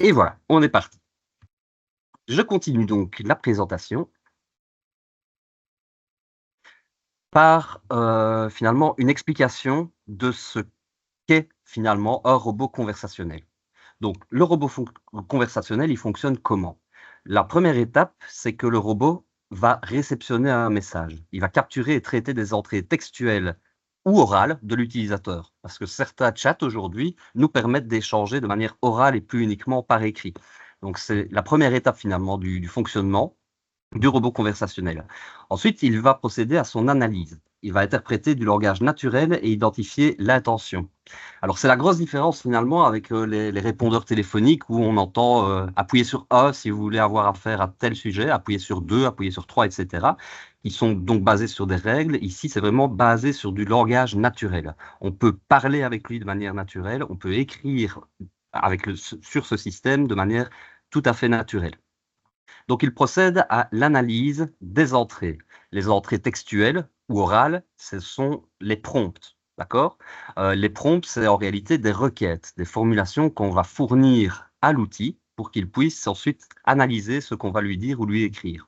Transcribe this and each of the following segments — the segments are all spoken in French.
Et voilà, on est parti. Je continue donc la présentation par finalement une explication de ce qu'est finalement un robot conversationnel. Donc le robot conversationnel, il fonctionne comment? La première étape, c'est que le robot va réceptionner un message. Il va capturer et traiter des entrées textuelles ou orales de l'utilisateur. Parce que certains chats aujourd'hui nous permettent d'échanger de manière orale et plus uniquement par écrit. Donc c'est la première étape finalement du fonctionnement du robot conversationnel. Ensuite, il va procéder à son analyse. Il va interpréter du langage naturel et identifier l'intention. Alors, c'est la grosse différence finalement avec les répondeurs téléphoniques où on entend appuyer sur A si vous voulez avoir affaire à tel sujet, appuyer sur 2, appuyer sur 3, etc. Qui sont donc basés sur des règles. Ici, c'est vraiment basé sur du langage naturel. On peut parler avec lui de manière naturelle, on peut écrire sur ce système de manière tout à fait naturelle. Donc, il procède à l'analyse des entrées. Les entrées textuelles ou orales, ce sont les prompts, d'accord? Les prompts, c'est en réalité des requêtes, des formulations qu'on va fournir à l'outil pour qu'il puisse ensuite analyser ce qu'on va lui dire ou lui écrire.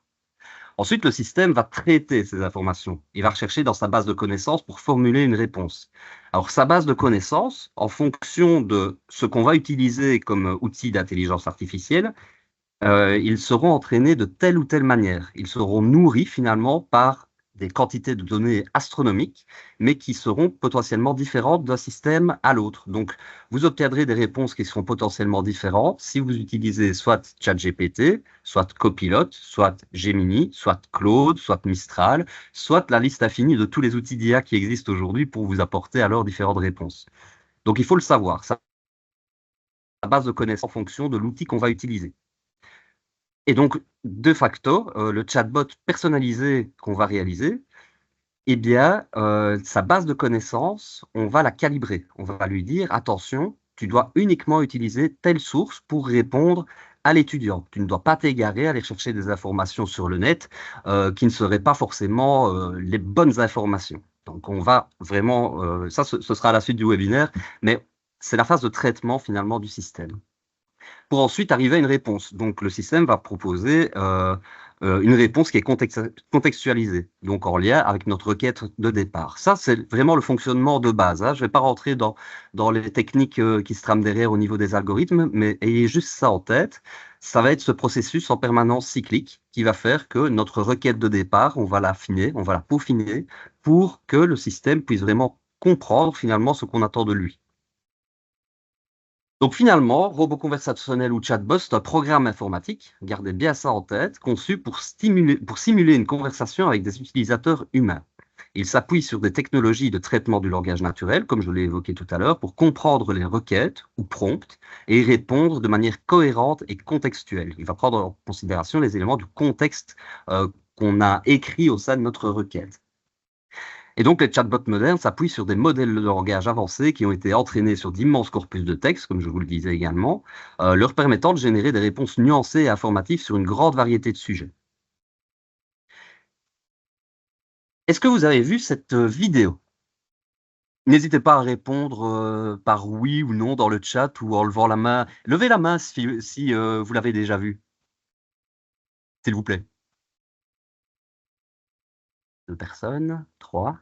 Ensuite, le système va traiter ces informations. Il va rechercher dans sa base de connaissances pour formuler une réponse. Alors, sa base de connaissances, en fonction de ce qu'on va utiliser comme outil d'intelligence artificielle, ils seront entraînés de telle ou telle manière. Ils seront nourris finalement par des quantités de données astronomiques, mais qui seront potentiellement différentes d'un système à l'autre. Donc, vous obtiendrez des réponses qui seront potentiellement différentes si vous utilisez soit ChatGPT, soit Copilot, soit Gemini, soit Claude, soit Mistral, soit la liste infinie de tous les outils d'IA qui existent aujourd'hui pour vous apporter alors différentes réponses. Donc, il faut le savoir. Ça, la base de connaissances en fonction de l'outil qu'on va utiliser. Et donc, de facto, le chatbot personnalisé qu'on va réaliser, eh bien, sa base de connaissances, on va la calibrer. On va lui dire: «Attention, tu dois uniquement utiliser telle source pour répondre à l'étudiant. Tu ne dois pas t'égarer, aller chercher des informations sur le net, qui ne seraient pas forcément, les bonnes informations». Donc on va vraiment, ça ce sera à la suite du webinaire, mais c'est la phase de traitement finalement du système pour ensuite arriver à une réponse. Donc le système va proposer, une réponse qui est contextualisée, donc en lien avec notre requête de départ. Ça, c'est vraiment le fonctionnement de base, hein. Je ne vais pas rentrer dans les techniques, qui se trament derrière au niveau des algorithmes, mais ayez juste ça en tête. Ça va être ce processus en permanence cyclique qui va faire que notre requête de départ, on va l'affiner, on va la peaufiner pour que le système puisse vraiment comprendre finalement ce qu'on attend de lui. Donc finalement, robot conversationnel ou chatbot, c'est un programme informatique, gardez bien ça en tête, conçu pour simuler une conversation avec des utilisateurs humains. Il s'appuie sur des technologies de traitement du langage naturel, comme je l'ai évoqué tout à l'heure, pour comprendre les requêtes ou prompts et y répondre de manière cohérente et contextuelle. Il va prendre en considération les éléments du contexte qu'on a écrit au sein de notre requête. Et donc, les chatbots modernes s'appuient sur des modèles de langage avancés qui ont été entraînés sur d'immenses corpus de texte, comme je vous le disais également, leur permettant de générer des réponses nuancées et informatives sur une grande variété de sujets. Est-ce que vous avez vu cette vidéo? N'hésitez pas à répondre par oui ou non dans le chat ou en levant la main. Levez la main si vous l'avez déjà vu, s'il vous plaît. Deux personnes, trois,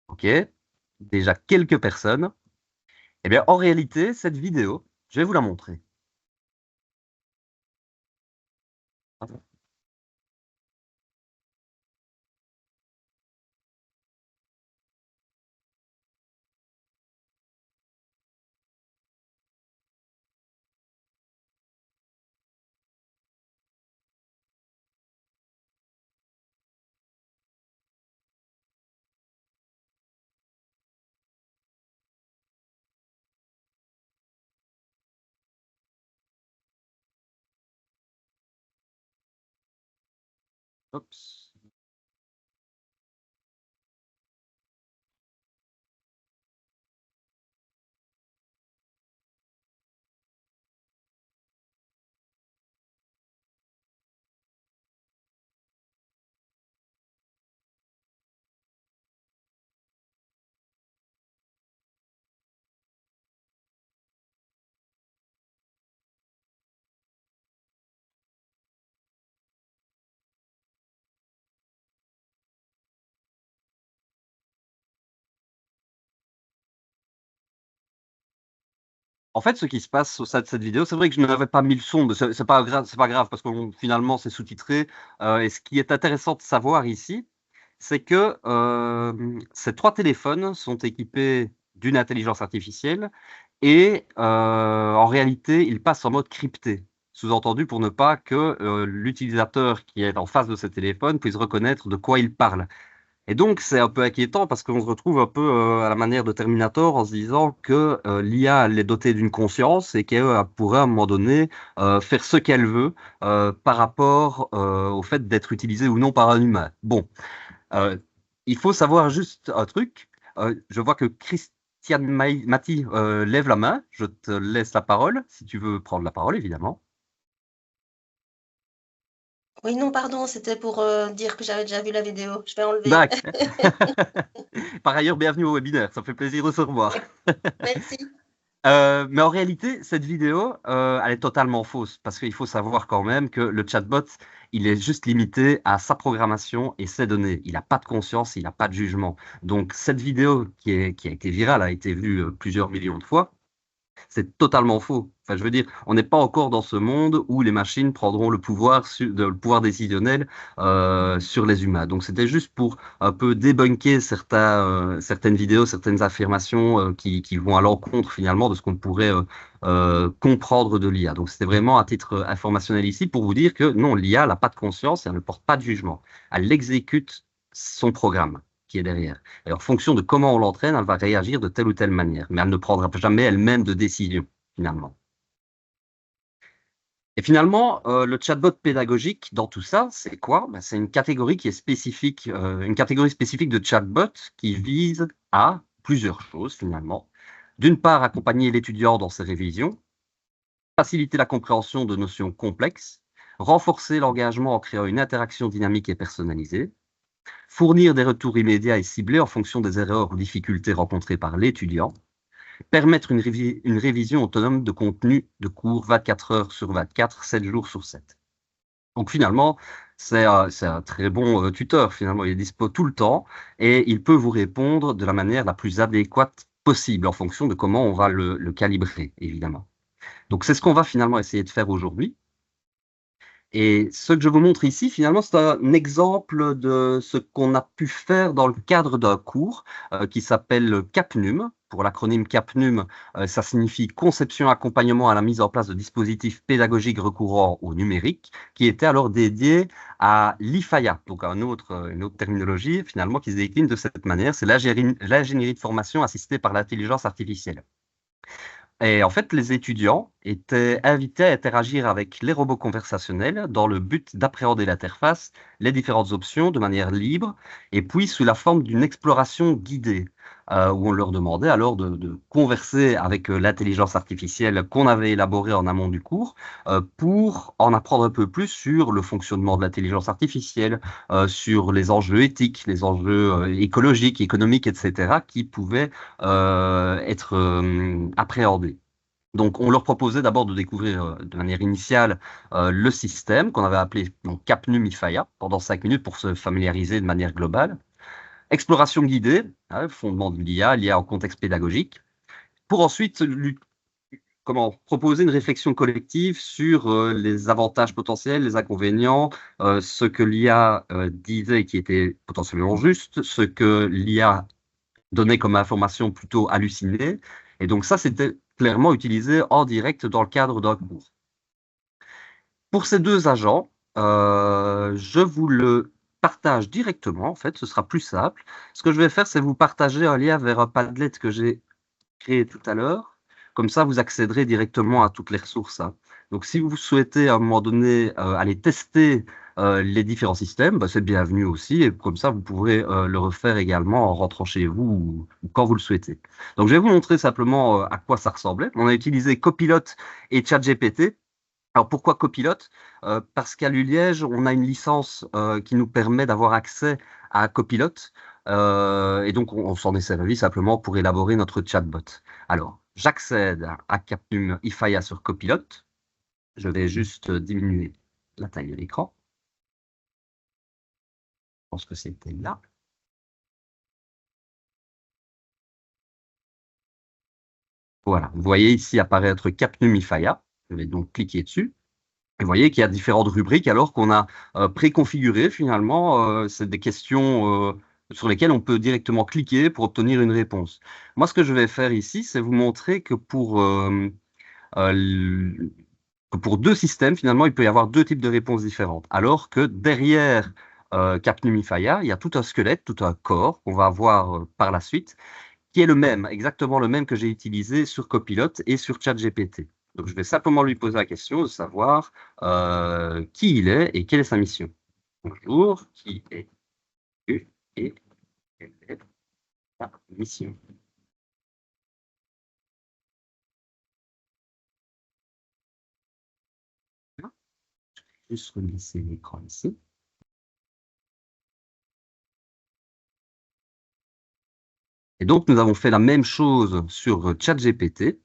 ok. Déjà quelques personnes. Eh bien, en réalité, cette vidéo, je vais vous la montrer. Oups. En fait, ce qui se passe au sein de cette vidéo, c'est vrai que je n'avais pas mis le son, mais c'est pas grave parce que finalement c'est sous-titré. Et ce qui est intéressant de savoir ici, c'est que ces trois téléphones sont équipés d'une intelligence artificielle et en réalité, ils passent en mode crypté. Sous-entendu pour ne pas que l'utilisateur qui est en face de ce téléphone puisse reconnaître de quoi il parle. Et donc, c'est un peu inquiétant parce qu'on se retrouve un peu à la manière de Terminator en se disant que l'IA, elle est dotée d'une conscience et qu'elle pourrait à un moment donné faire ce qu'elle veut par rapport au fait d'être utilisée ou non par un humain. Bon, euh, il faut savoir juste un truc. Je vois que Christian Mati lève la main. Je te laisse la parole si tu veux prendre la parole, évidemment. Oui, non, pardon, c'était pour dire que j'avais déjà vu la vidéo. Je vais enlever. D'accord. Par ailleurs, bienvenue au webinaire. Ça fait plaisir de se revoir. Merci. Mais en réalité, cette vidéo, elle est totalement fausse parce qu'il faut savoir quand même que le chatbot, il est juste limité à sa programmation et ses données. Il n'a pas de conscience, il n'a pas de jugement. Donc, cette vidéo qui a été virale, a été vue plusieurs millions de fois. C'est totalement faux. Enfin, je veux dire, on n'est pas encore dans ce monde où les machines prendront le pouvoir, le pouvoir décisionnel sur les humains. Donc, c'était juste pour un peu débunker certaines vidéos, certaines affirmations qui vont à l'encontre finalement de ce qu'on pourrait comprendre de l'IA. Donc, c'était vraiment à titre informationnel ici pour vous dire que non, l'IA n'a pas de conscience et elle ne porte pas de jugement. Elle exécute son programme qui est derrière. Et en fonction de comment on l'entraîne, elle va réagir de telle ou telle manière. Mais elle ne prendra jamais elle-même de décision, finalement. Et finalement, le chatbot pédagogique dans tout ça, c'est quoi? Ben, c'est une catégorie qui est spécifique, une catégorie spécifique de chatbot qui vise à plusieurs choses finalement. D'une part, accompagner l'étudiant dans ses révisions, faciliter la compréhension de notions complexes, renforcer l'engagement en créant une interaction dynamique et personnalisée, fournir des retours immédiats et ciblés en fonction des erreurs ou difficultés rencontrées par l'étudiant, permettre une révision autonome de contenu de cours 24 heures sur 24, 7 jours sur 7. Donc finalement, c'est un très bon tuteur. Finalement, il est dispo tout le temps et il peut vous répondre de la manière la plus adéquate possible en fonction de comment on va le calibrer, évidemment. Donc c'est ce qu'on va finalement essayer de faire aujourd'hui. Et ce que je vous montre ici, finalement, c'est un exemple de ce qu'on a pu faire dans le cadre d'un cours qui s'appelle CAPNUM. Pour l'acronyme CAPNUM, ça signifie Conception accompagnement à la mise en place de dispositifs pédagogiques recourant au numérique, qui était alors dédié à l'IFAIA, donc une autre terminologie finalement qui se décline de cette manière, c'est l'ingénierie de formation assistée par l'intelligence artificielle. Et en fait, les étudiants étaient invités à interagir avec les robots conversationnels dans le but d'appréhender l'interface, les différentes options de manière libre, et puis sous la forme d'une exploration guidée, où on leur demandait alors de converser avec l'intelligence artificielle qu'on avait élaborée en amont du cours, pour en apprendre un peu plus sur le fonctionnement de l'intelligence artificielle, sur les enjeux éthiques, les enjeux écologiques, économiques, etc., qui pouvaient être appréhendés. Donc, on leur proposait d'abord de découvrir de manière initiale le système qu'on avait appelé donc, CAPNUM IFAIA pendant 5 minutes pour se familiariser de manière globale. Exploration guidée, hein, fondement de l'IA, l'IA en contexte pédagogique, pour ensuite proposer une réflexion collective sur les avantages potentiels, les inconvénients, ce que l'IA disait qui était potentiellement juste, ce que l'IA donnait comme information plutôt hallucinée. Et donc ça, c'était clairement utilisé en direct dans le cadre d'un cours. Pour ces deux agents, je vous le partage directement, en fait, ce sera plus simple. Ce que je vais faire, c'est vous partager un lien vers un Padlet que j'ai créé tout à l'heure. Comme ça, vous accéderez directement à toutes les ressources, hein. Donc, si vous souhaitez à un moment donné aller tester les différents systèmes, bah, c'est bienvenu aussi. Et comme ça, vous pourrez le refaire également en rentrant chez vous ou quand vous le souhaitez. Donc, je vais vous montrer simplement à quoi ça ressemblait. On a utilisé Copilot et ChatGPT. Alors pourquoi Copilote? Parce qu'à l'ULiège, on a une licence qui nous permet d'avoir accès à Copilote et donc on s'en est servi simplement pour élaborer notre chatbot. Alors, j'accède à Capnum Ifaya sur Copilote. Je vais juste diminuer la taille de l'écran. Je pense que c'était là. Voilà, vous voyez ici apparaître Capnumifaya. Je vais donc cliquer dessus. Et vous voyez qu'il y a différentes rubriques alors qu'on a préconfiguré finalement. C'est des questions sur lesquelles on peut directement cliquer pour obtenir une réponse. Moi, ce que je vais faire ici, c'est vous montrer que euh, pour deux systèmes, finalement, il peut y avoir deux types de réponses différentes. Alors que derrière Capnumifaya, il y a tout un squelette, tout un corps qu'on va voir par la suite, qui est le même, exactement le même que j'ai utilisé sur Copilot et sur ChatGPT. Donc, je vais simplement lui poser la question de savoir qui il est et quelle est sa mission. Bonjour, qui es-tu et quelle est ta mission? Je vais juste relisser l'écran ici. Et donc, nous avons fait la même chose sur ChatGPT.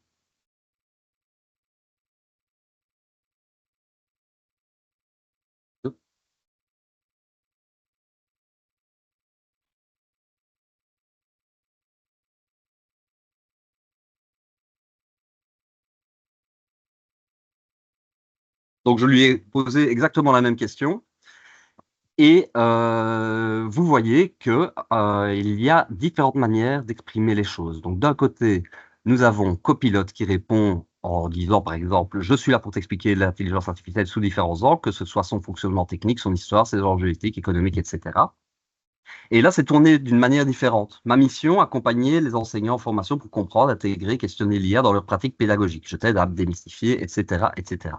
Donc, je lui ai posé exactement la même question. Et vous voyez qu'il y a différentes manières d'exprimer les choses. Donc, d'un côté, nous avons Copilot qui répond en disant, par exemple, je suis là pour t'expliquer l'intelligence artificielle sous différents angles, que ce soit son fonctionnement technique, son histoire, ses enjeux éthiques, économiques, etc. Et là, c'est tourné d'une manière différente. Ma mission, accompagner les enseignants en formation pour comprendre, intégrer, questionner l'IA dans leur pratique pédagogique. Je t'aide à démystifier, etc., etc.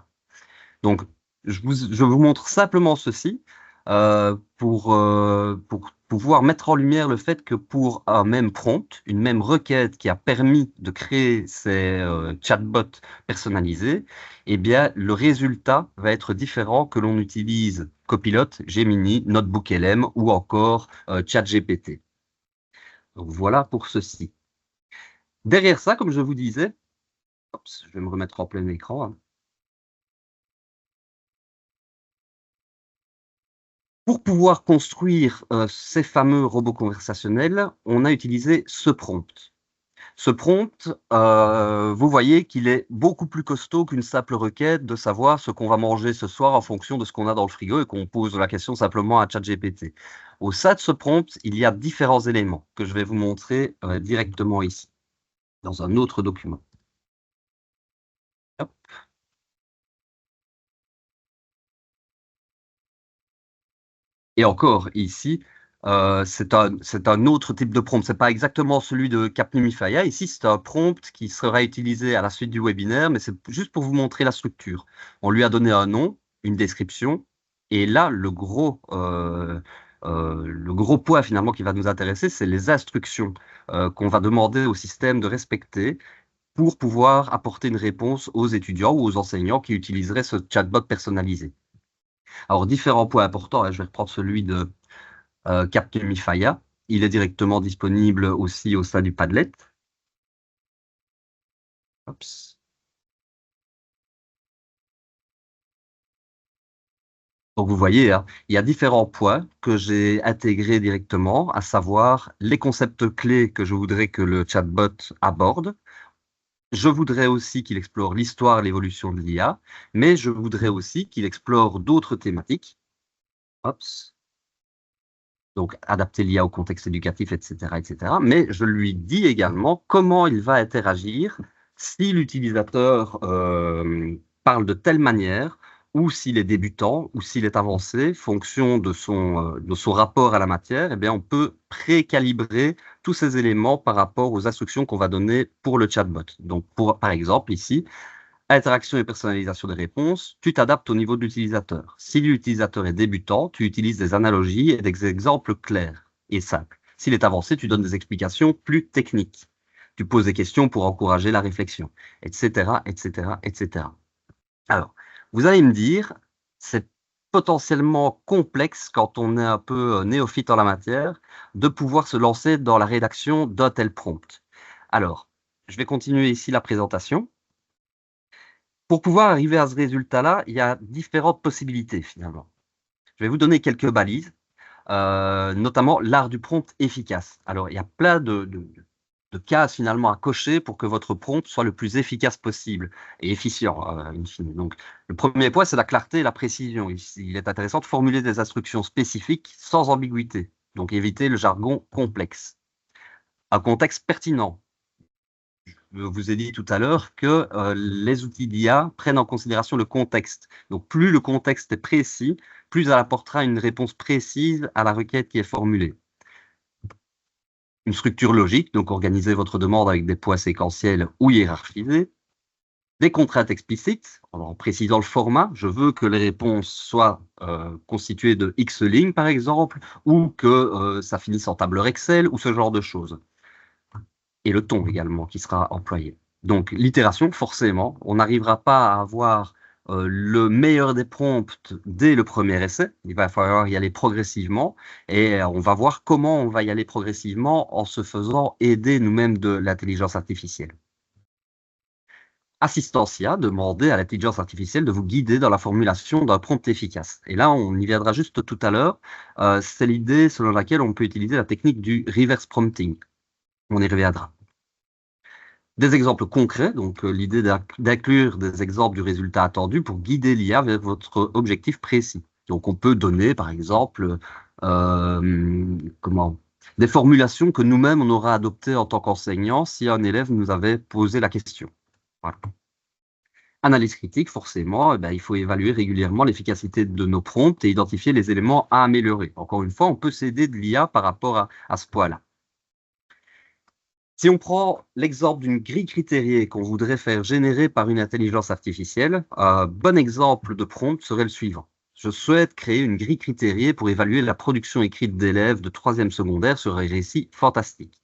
Donc, je vous montre simplement ceci pour pouvoir mettre en lumière le fait que pour un même prompt, une même requête qui a permis de créer ces chatbots personnalisés, eh bien, le résultat va être différent que l'on utilise Copilot, Gemini, NotebookLM ou encore ChatGPT. Donc, voilà pour ceci. Derrière ça, comme je vous disais, je vais me remettre en plein écran, hein. Pour pouvoir construire ces fameux robots conversationnels, on a utilisé ce prompt. Ce prompt, vous voyez qu'il est beaucoup plus costaud qu'une simple requête de savoir ce qu'on va manger ce soir en fonction de ce qu'on a dans le frigo et qu'on pose la question simplement à ChatGPT. Au sein de ce prompt, il y a différents éléments que je vais vous montrer directement ici, dans un autre document. Hop. Et encore, ici, c'est un autre type de prompt. Ce n'est pas exactement celui de Capnumify. Ici, c'est un prompt qui sera utilisé à la suite du webinaire, mais c'est juste pour vous montrer la structure. On lui a donné un nom, une description, et là, le gros point finalement qui va nous intéresser, c'est les instructions qu'on va demander au système de respecter pour pouvoir apporter une réponse aux étudiants ou aux enseignants qui utiliseraient ce chatbot personnalisé. Alors, différents points importants, hein, je vais reprendre celui de Capgemini. Il est directement disponible aussi au sein du Padlet. Oups. Donc vous voyez, hein, il y a différents points que j'ai intégrés directement, à savoir les concepts clés que je voudrais que le chatbot aborde. Je voudrais aussi qu'il explore l'histoire et l'évolution de l'IA, mais je voudrais aussi qu'il explore d'autres thématiques. Oups. Donc adapter l'IA au contexte éducatif, etc., etc. Mais je lui dis également comment il va interagir si l'utilisateur parle de telle manière, ou s'il est débutant, ou s'il est avancé, fonction de son rapport à la matière, eh bien, on peut précalibrer tous ces éléments par rapport aux instructions qu'on va donner pour le chatbot. Donc, par exemple, ici, interaction et personnalisation des réponses, tu t'adaptes au niveau de l'utilisateur. Si l'utilisateur est débutant, tu utilises des analogies et des exemples clairs et simples. S'il est avancé, tu donnes des explications plus techniques. Tu poses des questions pour encourager la réflexion, etc., etc., etc. Alors, vous allez me dire, c'est potentiellement complexe quand on est un peu néophyte en la matière de pouvoir se lancer dans la rédaction d'un tel prompt. Alors, je vais continuer ici la présentation. Pour pouvoir arriver à ce résultat-là, il y a différentes possibilités finalement. Je vais vous donner quelques balises, notamment l'art du prompt efficace. Alors, il y a plein cases finalement à cocher pour que votre prompt soit le plus efficace possible et efficient, in fine. Donc, le premier point, c'est la clarté et la précision. Il est intéressant de formuler des instructions spécifiques sans ambiguïté, donc éviter le jargon complexe. Un contexte pertinent. Je vous ai dit tout à l'heure que les outils d'IA prennent en considération le contexte. Donc, plus le contexte est précis, plus elle apportera une réponse précise à la requête qui est formulée. Une structure logique, donc organisez votre demande avec des poids séquentiels ou hiérarchisés. Des contraintes explicites, en précisant le format. Je veux que les réponses soient constituées de X lignes, par exemple, ou que ça finisse en tableur Excel, ou ce genre de choses. Et le ton également qui sera employé. Donc, l'itération, forcément, on n'arrivera pas à avoir le meilleur des prompts dès le premier essai. Il va falloir y aller progressivement et on va voir comment on va y aller progressivement en se faisant aider nous-mêmes de l'intelligence artificielle. Assistentia, demander à l'intelligence artificielle de vous guider dans la formulation d'un prompt efficace. Et là, on y viendra juste tout à l'heure. C'est l'idée selon laquelle on peut utiliser la technique du reverse prompting. On y reviendra. Des exemples concrets, donc l'idée d'inclure des exemples du résultat attendu pour guider l'IA vers votre objectif précis. Donc on peut donner par exemple des formulations que nous-mêmes on aura adoptées en tant qu'enseignant si un élève nous avait posé la question. Voilà. Analyse critique, forcément, il faut évaluer régulièrement l'efficacité de nos prompts et identifier les éléments à améliorer. Encore une fois, on peut s'aider de l'IA par rapport à ce point-là. Si on prend l'exemple d'une grille critériée qu'on voudrait faire générer par une intelligence artificielle, un bon exemple de prompt serait le suivant. Je souhaite créer une grille critériée pour évaluer la production écrite d'élèves de 3e secondaire sur un récit fantastique.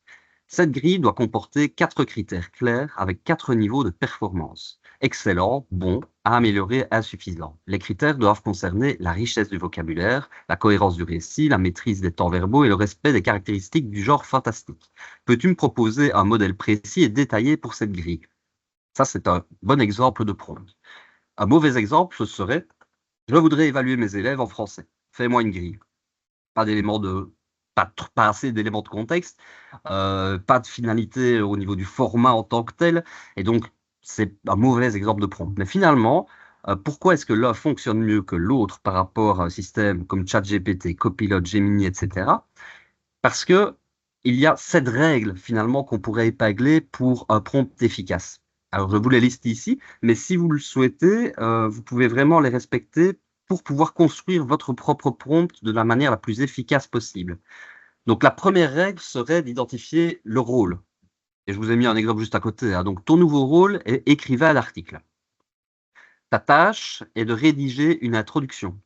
Cette grille doit comporter 4 critères clairs avec 4 niveaux de performance. Excellent, bon, à améliorer, insuffisant. Les critères doivent concerner la richesse du vocabulaire, la cohérence du récit, la maîtrise des temps verbaux et le respect des caractéristiques du genre fantastique. Peux-tu me proposer un modèle précis et détaillé pour cette grille? Ça, c'est un bon exemple de prompt. Un mauvais exemple, ce serait « Je voudrais évaluer mes élèves en français. Fais-moi une grille. » Pas d'éléments de... Pas assez d'éléments de contexte, pas de finalité au niveau du format en tant que tel, et donc c'est un mauvais exemple de prompt. Mais finalement, pourquoi est-ce que l'un fonctionne mieux que l'autre par rapport à un système comme ChatGPT, Copilot, Gemini, etc. Parce que il y a 7 règles finalement qu'on pourrait épingler pour un prompt efficace. Alors je vous les liste ici, mais si vous le souhaitez, vous pouvez vraiment les respecter pour pouvoir construire votre propre prompt de la manière la plus efficace possible. Donc la première règle serait d'identifier le rôle. Et je vous ai mis un exemple juste à côté. Hein. Donc ton nouveau rôle est écrivain d'article. Ta tâche est de rédiger une introduction.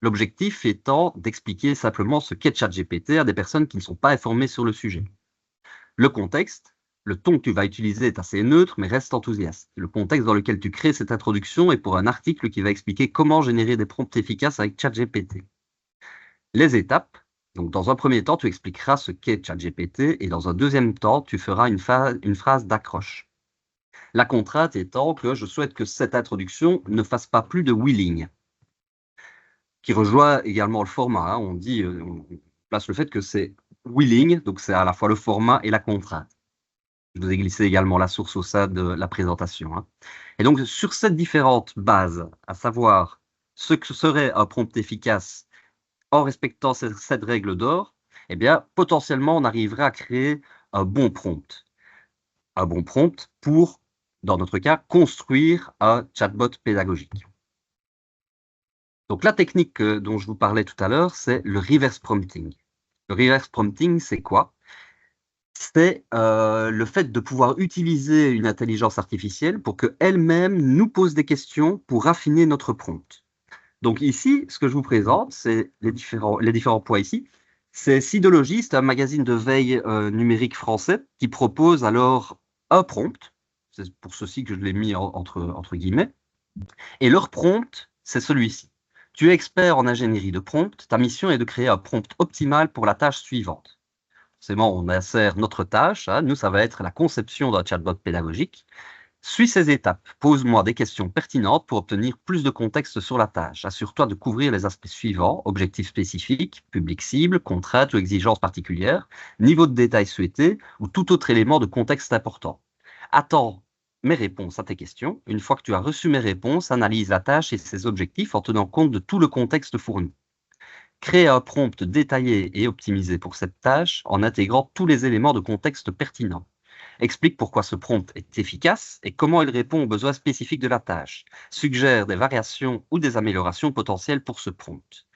L'objectif étant d'expliquer simplement ce qu'est ChatGPT à des personnes qui ne sont pas informées sur le sujet. Le contexte, le ton que tu vas utiliser est assez neutre, mais reste enthousiaste. Le contexte dans lequel tu crées cette introduction est pour un article qui va expliquer comment générer des prompts efficaces avec ChatGPT. Les étapes, donc dans un premier temps, tu expliqueras ce qu'est ChatGPT et dans un deuxième temps, tu feras une phrase d'accroche. La contrainte étant que je souhaite que cette introduction ne fasse pas plus de 8 lignes, qui rejoint également le format. Hein. On place le fait que c'est 8 lignes, donc c'est à la fois le format et la contrainte. Je vous ai glissé également la source au sein de la présentation. Hein. Et donc, sur cette différente base, à savoir ce que serait un prompt efficace en respectant cette règle d'or, eh bien, potentiellement, on arriverait à créer un bon prompt. Un bon prompt pour, dans notre cas, construire un chatbot pédagogique. Donc, la technique dont je vous parlais tout à l'heure, c'est le reverse prompting. Le reverse prompting, c'est quoi? C'est le fait de pouvoir utiliser une intelligence artificielle pour qu'elle-même nous pose des questions pour raffiner notre prompt. Donc ici, ce que je vous présente, c'est les différents points ici. C'est Sidology, c'est un magazine de veille numérique français qui propose alors un prompt. C'est pour ceci que je l'ai mis entre guillemets. Et leur prompt, c'est celui-ci. Tu es expert en ingénierie de prompt. Ta mission est de créer un prompt optimal pour la tâche suivante. Forcément, on insère notre tâche. Hein. Nous, ça va être la conception d'un chatbot pédagogique. Suis ces étapes. Pose-moi des questions pertinentes pour obtenir plus de contexte sur la tâche. Assure-toi de couvrir les aspects suivants: objectifs spécifiques, public cible, contraintes ou exigences particulières, niveau de détail souhaité ou tout autre élément de contexte important. Attends mes réponses à tes questions. Une fois que tu as reçu mes réponses, analyse la tâche et ses objectifs en tenant compte de tout le contexte fourni. Crée un prompt détaillé et optimisé pour cette tâche en intégrant tous les éléments de contexte pertinents. Explique pourquoi ce prompt est efficace et comment il répond aux besoins spécifiques de la tâche. Suggère des variations ou des améliorations potentielles pour ce prompt.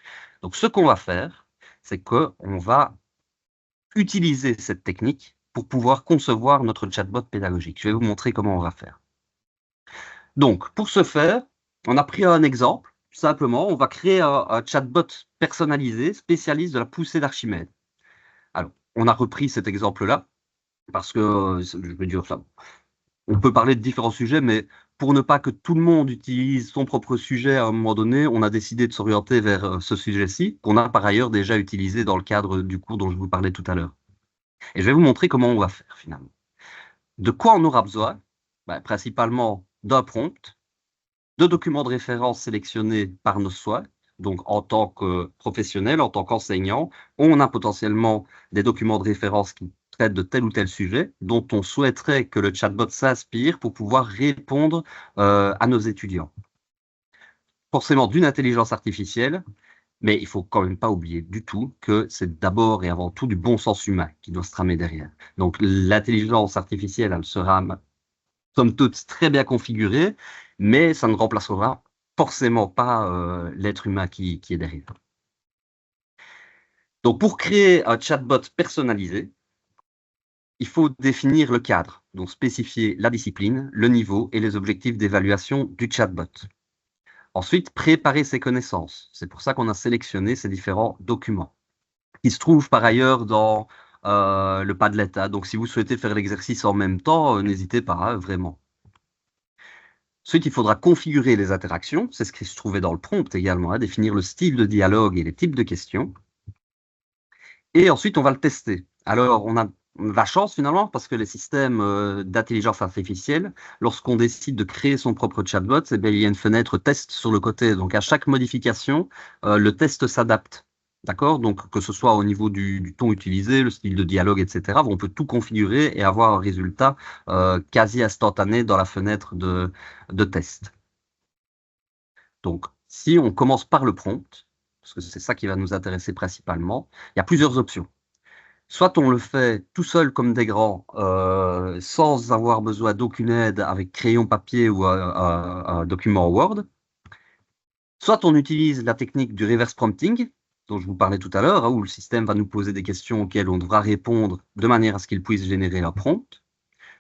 Donc, ce qu'on va faire, c'est qu'on va utiliser cette technique pour pouvoir concevoir notre chatbot pédagogique. Je vais vous montrer comment on va faire. Donc, pour ce faire, on a pris un exemple. Simplement, on va créer un chatbot personnalisé, spécialiste de la poussée d'Archimède. Alors, on a repris cet exemple-là parce que, je veux dire ça, on peut parler de différents sujets, mais pour ne pas que tout le monde utilise son propre sujet à un moment donné, on a décidé de s'orienter vers ce sujet-ci, qu'on a par ailleurs déjà utilisé dans le cadre du cours dont je vous parlais tout à l'heure. Et je vais vous montrer comment on va faire finalement. De quoi on aura besoin? Principalement d'un prompt, de documents de référence sélectionnés par nos soins. Donc, en tant que professionnel, en tant qu'enseignant, on a potentiellement des documents de référence qui traitent de tel ou tel sujet dont on souhaiterait que le chatbot s'inspire pour pouvoir répondre à nos étudiants. Forcément d'une intelligence artificielle, mais il ne faut quand même pas oublier du tout que c'est d'abord et avant tout du bon sens humain qui doit se tramer derrière. Donc, l'intelligence artificielle, elle sera somme toute très bien configurée, mais ça ne remplacera forcément pas l'être humain qui est derrière. Donc, pour créer un chatbot personnalisé, il faut définir le cadre, donc spécifier la discipline, le niveau et les objectifs d'évaluation du chatbot. Ensuite, préparer ses connaissances. C'est pour ça qu'on a sélectionné ces différents documents, qui se trouvent par ailleurs dans le Padlet. Donc, si vous souhaitez faire l'exercice en même temps, n'hésitez pas, hein, vraiment. Ensuite, il faudra configurer les interactions, c'est ce qui se trouvait dans le prompt également, définir le style de dialogue et les types de questions. Et ensuite, on va le tester. Alors, on a de la chance finalement, parce que les systèmes d'intelligence artificielle, lorsqu'on décide de créer son propre chatbot, il y a une fenêtre test sur le côté. Donc, à chaque modification, le test s'adapte. D'accord? Donc, que ce soit au niveau du ton utilisé, le style de dialogue, etc., on peut tout configurer et avoir un résultat quasi instantané dans la fenêtre de test. Donc, si on commence par le prompt, parce que c'est ça qui va nous intéresser principalement, il y a plusieurs options. Soit on le fait tout seul comme des grands, sans avoir besoin d'aucune aide avec crayon papier ou un document Word. Soit on utilise la technique du reverse prompting, dont je vous parlais tout à l'heure, où le système va nous poser des questions auxquelles on devra répondre de manière à ce qu'il puisse générer un prompt.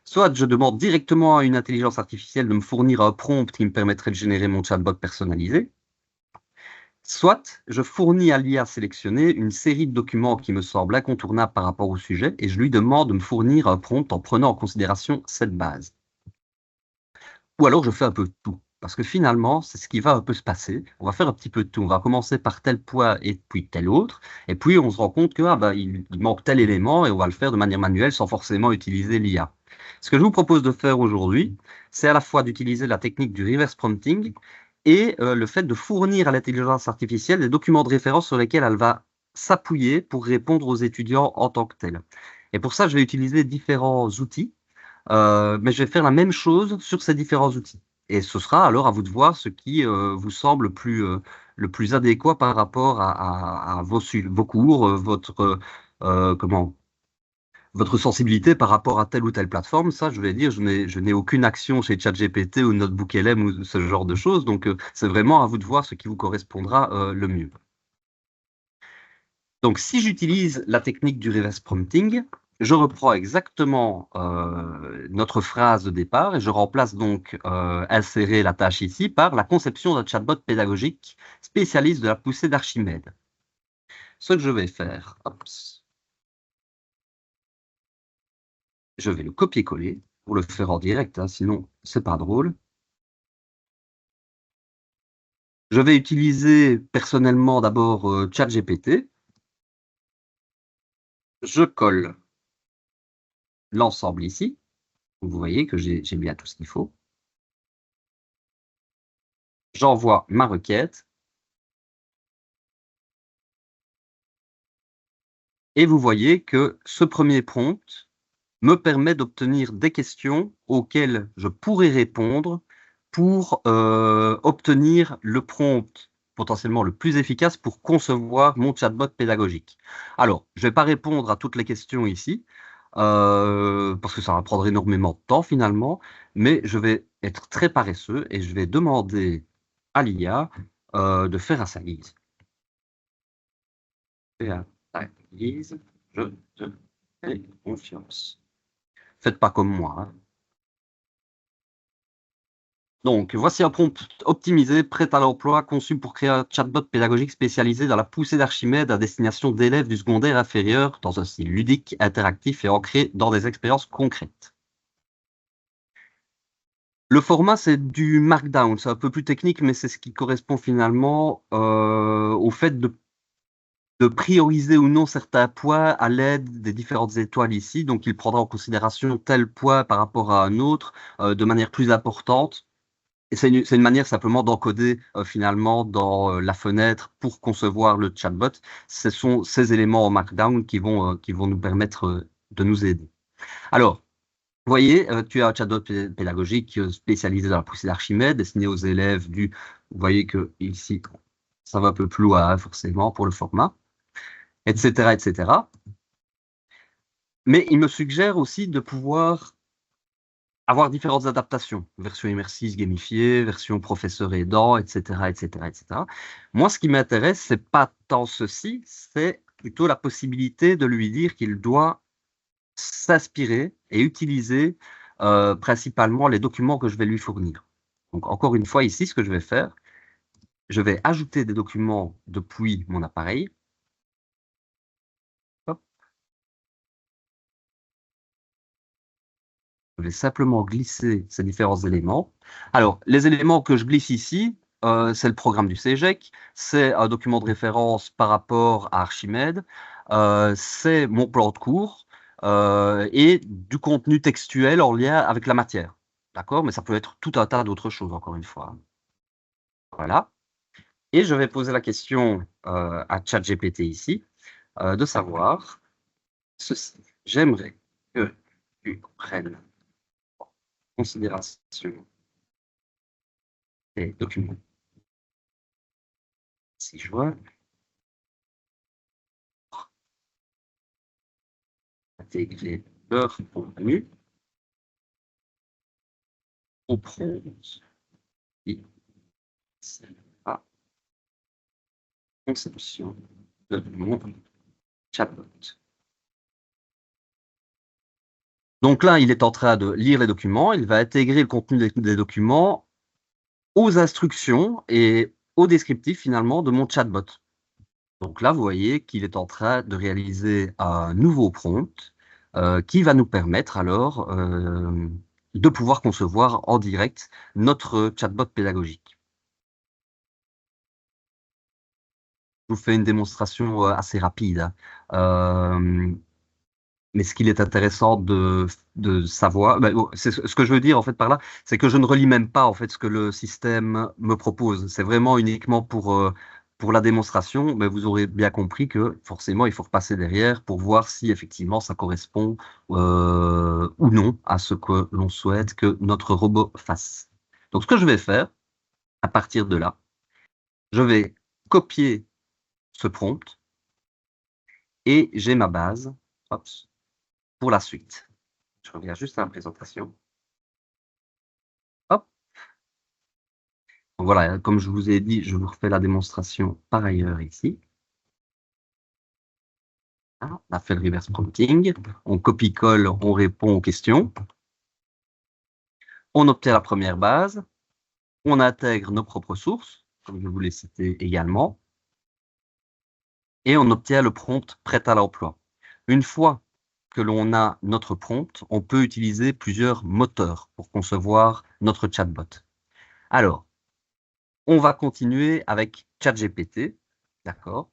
Soit je demande directement à une intelligence artificielle de me fournir un prompt qui me permettrait de générer mon chatbot personnalisé. Soit je fournis à l'IA sélectionnée une série de documents qui me semblent incontournables par rapport au sujet et je lui demande de me fournir un prompt en prenant en considération cette base. Ou alors je fais un peu de tout. Parce que finalement, c'est ce qui va un peu se passer. On va faire un petit peu de tout. On va commencer par tel point et puis tel autre. Et puis, on se rend compte qu'il manque tel élément et on va le faire de manière manuelle sans forcément utiliser l'IA. Ce que je vous propose de faire aujourd'hui, c'est à la fois d'utiliser la technique du reverse prompting et le fait de fournir à l'intelligence artificielle des documents de référence sur lesquels elle va s'appuyer pour répondre aux étudiants en tant que tels. Et pour ça, je vais utiliser différents outils, mais je vais faire la même chose sur ces différents outils. Et ce sera alors à vous de voir ce qui vous semble le plus adéquat par rapport à vos cours, votre sensibilité par rapport à telle ou telle plateforme. Ça, je vais dire, je n'ai aucune action chez ChatGPT ou NotebookLM ou ce genre de choses. Donc, c'est vraiment à vous de voir ce qui vous correspondra le mieux. Donc, si j'utilise la technique du reverse prompting, je reprends exactement notre phrase de départ et je remplace donc insérer la tâche ici par la conception d'un chatbot pédagogique spécialiste de la poussée d'Archimède. Ce que je vais faire, je vais le copier-coller pour le faire en direct, sinon c'est pas drôle. Je vais utiliser personnellement d'abord ChatGPT. Je colle l'ensemble ici. Vous voyez que j'ai bien tout ce qu'il faut. J'envoie ma requête. Et vous voyez que ce premier prompt me permet d'obtenir des questions auxquelles je pourrais répondre pour obtenir le prompt potentiellement le plus efficace pour concevoir mon chatbot pédagogique. Alors, je ne vais pas répondre à toutes les questions ici, parce que ça va prendre énormément de temps finalement, mais je vais être très paresseux et je vais demander à l'IA de faire à sa guise. Faire à sa guise, je te fais confiance. Faites pas comme moi, hein. Donc, voici un prompt optimisé, prêt à l'emploi, conçu pour créer un chatbot pédagogique spécialisé dans la poussée d'Archimède à destination d'élèves du secondaire inférieur dans un style ludique, interactif et ancré dans des expériences concrètes. Le format, c'est du Markdown. C'est un peu plus technique, mais c'est ce qui correspond finalement au fait de prioriser ou non certains poids à l'aide des différentes étoiles ici. Donc, il prendra en considération tel poids par rapport à un autre de manière plus importante. Et c'est une manière simplement d'encoder finalement dans la fenêtre pour concevoir le chatbot. Ce sont ces éléments en Markdown qui vont nous permettre de nous aider. Alors, vous voyez, tu as un chatbot pédagogique spécialisé dans la poussée d'Archimède, destiné aux élèves du... Vous voyez que ici, ça va un peu plus loin, hein, forcément, pour le format, etc., etc. Mais il me suggère aussi de pouvoir avoir différentes adaptations, version immersive, gamifiée, version professeur aidant, etc., etc., etc. Moi, ce qui m'intéresse, c'est pas tant ceci, c'est plutôt la possibilité de lui dire qu'il doit s'inspirer et utiliser principalement les documents que je vais lui fournir. Donc, encore une fois, ici, ce que je vais faire, je vais ajouter des documents depuis mon appareil. Hop. Je vais simplement glisser ces différents éléments. Alors, les éléments que je glisse ici, c'est le programme du CEGEC, c'est un document de référence par rapport à Archimède, c'est mon plan de cours et du contenu textuel en lien avec la matière. D'accord? Mais ça peut être tout un tas d'autres choses, encore une fois. Voilà. Et je vais poser la question à ChatGPT ici, de savoir ceci. J'aimerais que tu prennes en considération les documents ci-joints, intégrer leur contenu au prompt qui sert à conception de mon chatbot. Donc là, il est en train de lire les documents, il va intégrer le contenu des documents aux instructions et au descriptif finalement de mon chatbot. Donc là, vous voyez qu'il est en train de réaliser un nouveau prompt qui va nous permettre alors de pouvoir concevoir en direct notre chatbot pédagogique. Je vous fais une démonstration assez rapide, hein. Mais ce qu'il est intéressant de savoir, c'est ce que je veux dire en fait par là, c'est que je ne relis même pas en fait ce que le système me propose. C'est vraiment uniquement pour la démonstration, mais vous aurez bien compris que forcément il faut repasser derrière pour voir si effectivement ça correspond ou non à ce que l'on souhaite que notre robot fasse. Donc ce que je vais faire à partir de là, je vais copier ce prompt et j'ai ma base. Hop, pour la suite. Je reviens juste à la présentation. Hop. Donc voilà, comme je vous ai dit, je vous refais la démonstration par ailleurs ici. On a fait le reverse prompting. On copie-colle, on répond aux questions. On obtient la première base. On intègre nos propres sources, comme je vous l'ai cité également. Et on obtient le prompt prêt à l'emploi. Une fois que l'on a notre prompt, on peut utiliser plusieurs moteurs pour concevoir notre chatbot. Alors, on va continuer avec ChatGPT, d'accord?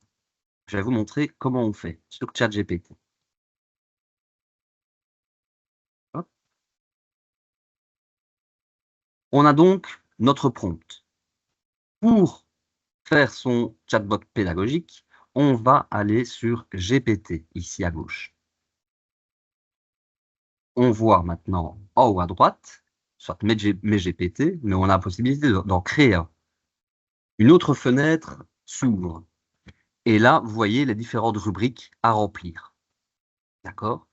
Je vais vous montrer comment on fait sur ChatGPT. Hop. On a donc notre prompt. Pour faire son chatbot pédagogique, on va aller sur GPT, ici à gauche. On voit maintenant en haut à droite, soit mes GPT, mais on a la possibilité d'en créer un. Une autre fenêtre s'ouvre. Et là, vous voyez les différentes rubriques à remplir. D'accord?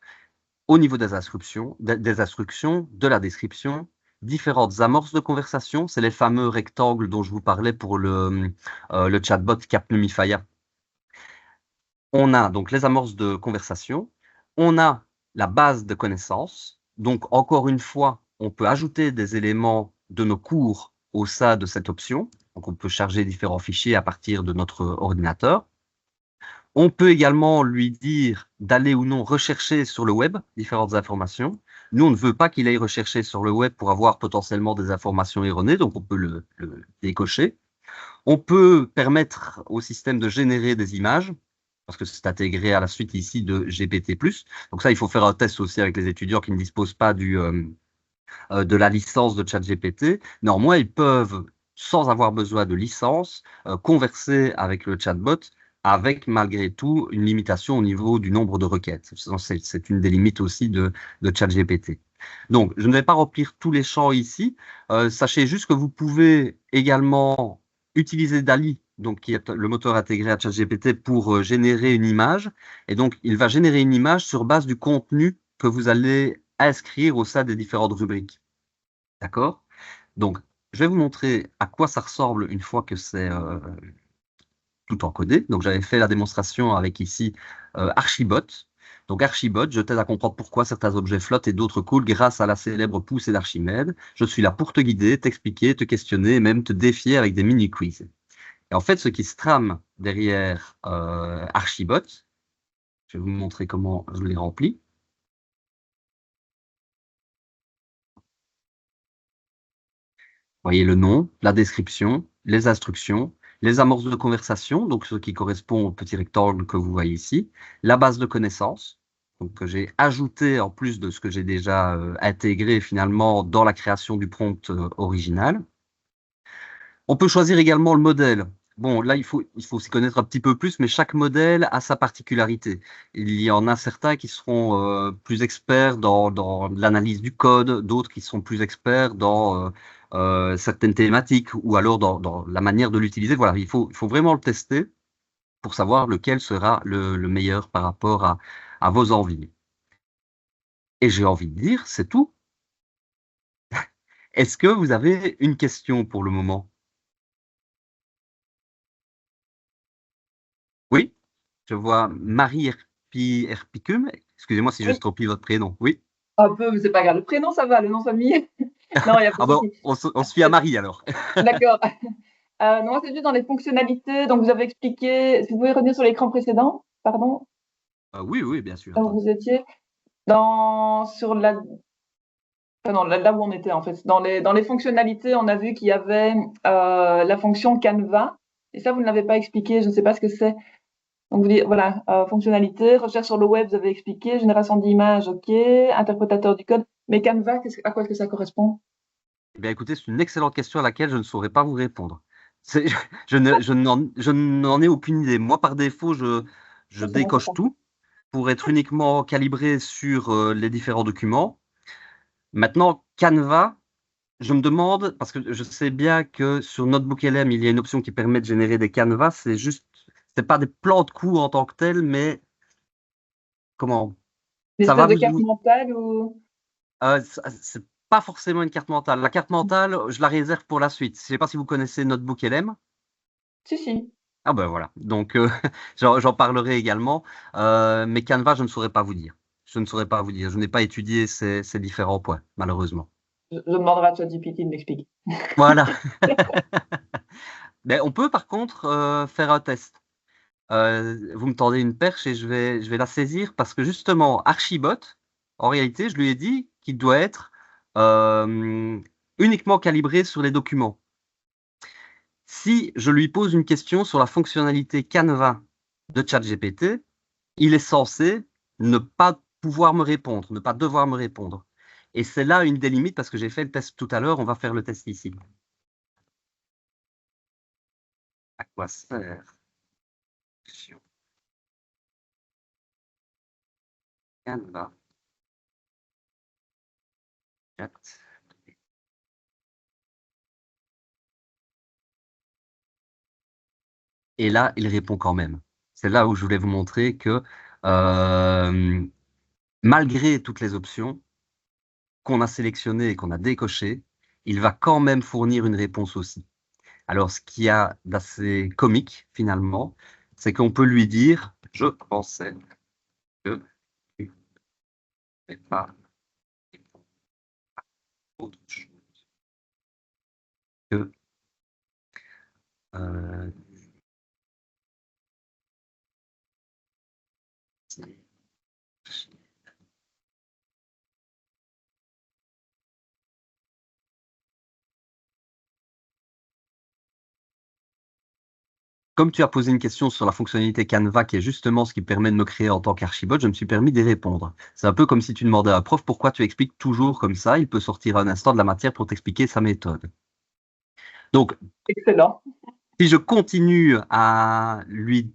Au niveau des instructions, de la description, différentes amorces de conversation, c'est les fameux rectangles dont je vous parlais pour le chatbot Capnumify. On a donc les amorces de conversation, on a la base de connaissances. Donc, encore une fois, on peut ajouter des éléments de nos cours au sein de cette option. Donc, on peut charger différents fichiers à partir de notre ordinateur. On peut également lui dire d'aller ou non rechercher sur le web différentes informations. Nous, on ne veut pas qu'il aille rechercher sur le web pour avoir potentiellement des informations erronées, donc on peut le décocher. On peut permettre au système de générer des images, parce que c'est intégré à la suite ici de GPT+. Donc ça, il faut faire un test aussi avec les étudiants qui ne disposent pas de la licence de ChatGPT. Néanmoins, ils peuvent, sans avoir besoin de licence, converser avec le chatbot avec malgré tout une limitation au niveau du nombre de requêtes. C'est une des limites aussi de ChatGPT. Donc, je ne vais pas remplir tous les champs ici. Sachez juste que vous pouvez également utiliser DALL-E, donc qui est le moteur intégré à ChatGPT, pour générer une image. Et donc, il va générer une image sur base du contenu que vous allez inscrire au sein des différentes rubriques. D'accord? Donc, je vais vous montrer à quoi ça ressemble une fois que c'est tout encodé. Donc, j'avais fait la démonstration avec ici Archibot. Donc, Archibot, je t'aide à comprendre pourquoi certains objets flottent et d'autres coulent grâce à la célèbre poussée d'Archimède. Je suis là pour te guider, t'expliquer, te questionner et même te défier avec des mini-quiz. Et en fait, ce qui se trame derrière Archibot, je vais vous montrer comment je l'ai rempli. Vous voyez le nom, la description, les instructions, les amorces de conversation, donc ce qui correspond au petit rectangle que vous voyez ici, la base de connaissances, donc que j'ai ajouté en plus de ce que j'ai déjà intégré finalement dans la création du prompt original. On peut choisir également le modèle. Bon, là, il faut s'y connaître un petit peu plus, mais chaque modèle a sa particularité. Il y en a certains qui seront plus experts dans l'analyse du code, d'autres qui sont plus experts dans certaines thématiques ou alors dans la manière de l'utiliser. Voilà, il faut vraiment le tester pour savoir lequel sera le meilleur par rapport à vos envies. Et j'ai envie de dire, c'est tout. Est-ce que vous avez une question pour le moment? Oui? Je vois Marie Herpicum. Excusez-moi si je Oui, stropie votre prénom. Oui. un peu, mais c'est pas grave. Le prénom, ça va, le nom de famille. Non, il n'y a pas Ah de ben, souci. on se fie à Marie alors. D'accord. Non, c'est juste dans les fonctionnalités. Donc, vous avez expliqué. Si vous pouvez revenir sur l'écran précédent, pardon, Oui, oui, bien sûr. là où vous étiez. Sur la. Non, là où on était en fait. Dans les fonctionnalités, on a vu qu'il y avait la fonction Canva. Et ça, vous ne l'avez pas expliqué. Je ne sais pas ce que c'est. Donc, vous dites, voilà, fonctionnalité, recherche sur le web, vous avez expliqué, génération d'images, OK, interprétateur du code. Mais Canva, à quoi est-ce que ça correspond? Eh bien, écoutez, c'est une excellente question à laquelle je ne saurais pas vous répondre. Je n'en ai aucune idée. Moi, par défaut, je C'est bon, c'est décoche parfait. tout pour être uniquement calibré sur les différents documents. Maintenant, Canva, je me demande, parce que je sais bien que sur Notebook LM, il y a une option qui permet de générer des canvas. C'est pas des plans de cours en tant que tels, mais comment? Une Ça espèce va de vous, carte mentale ou? c'est pas forcément une carte mentale. La carte mentale, je la réserve pour la suite. Je sais pas si vous connaissez Notebook LM. Si, si. Ah ben voilà, donc j'en parlerai également, mais Canva, je ne saurais pas vous dire. Je ne saurais pas vous dire. Je n'ai pas étudié ces différents points, malheureusement. Je demanderai à ChatGPT de m'expliquer. Voilà. Mais on peut par contre faire un test. Vous me tendez une perche et je vais la saisir parce que justement, Archibot, en réalité, je lui ai dit qu'il doit être uniquement calibré sur les documents. Si je lui pose une question sur la fonctionnalité Canva de ChatGPT, il est censé ne pas pouvoir me répondre, ne pas devoir me répondre. Et c'est là une des limites, parce que j'ai fait le test tout à l'heure, on va faire le test ici. À quoi sert Canva chat? Et là, il répond quand même. C'est là où je voulais vous montrer que malgré toutes les options qu'on a sélectionnées et qu'on a décochées, il va quand même fournir une réponse aussi. Alors, ce qu'il y a d'assez comique, finalement, c'est qu'on peut lui dire « Je pensais que tu n'avais pas autre chose que euh, Comme tu as posé une question sur la fonctionnalité Canva, qui est justement ce qui permet de me créer en tant qu'archibot, je me suis permis d'y répondre. C'est un peu comme si tu demandais à un prof pourquoi tu expliques toujours comme ça. Il peut sortir un instant de la matière pour t'expliquer sa méthode. Donc, Excellent. si je continue à lui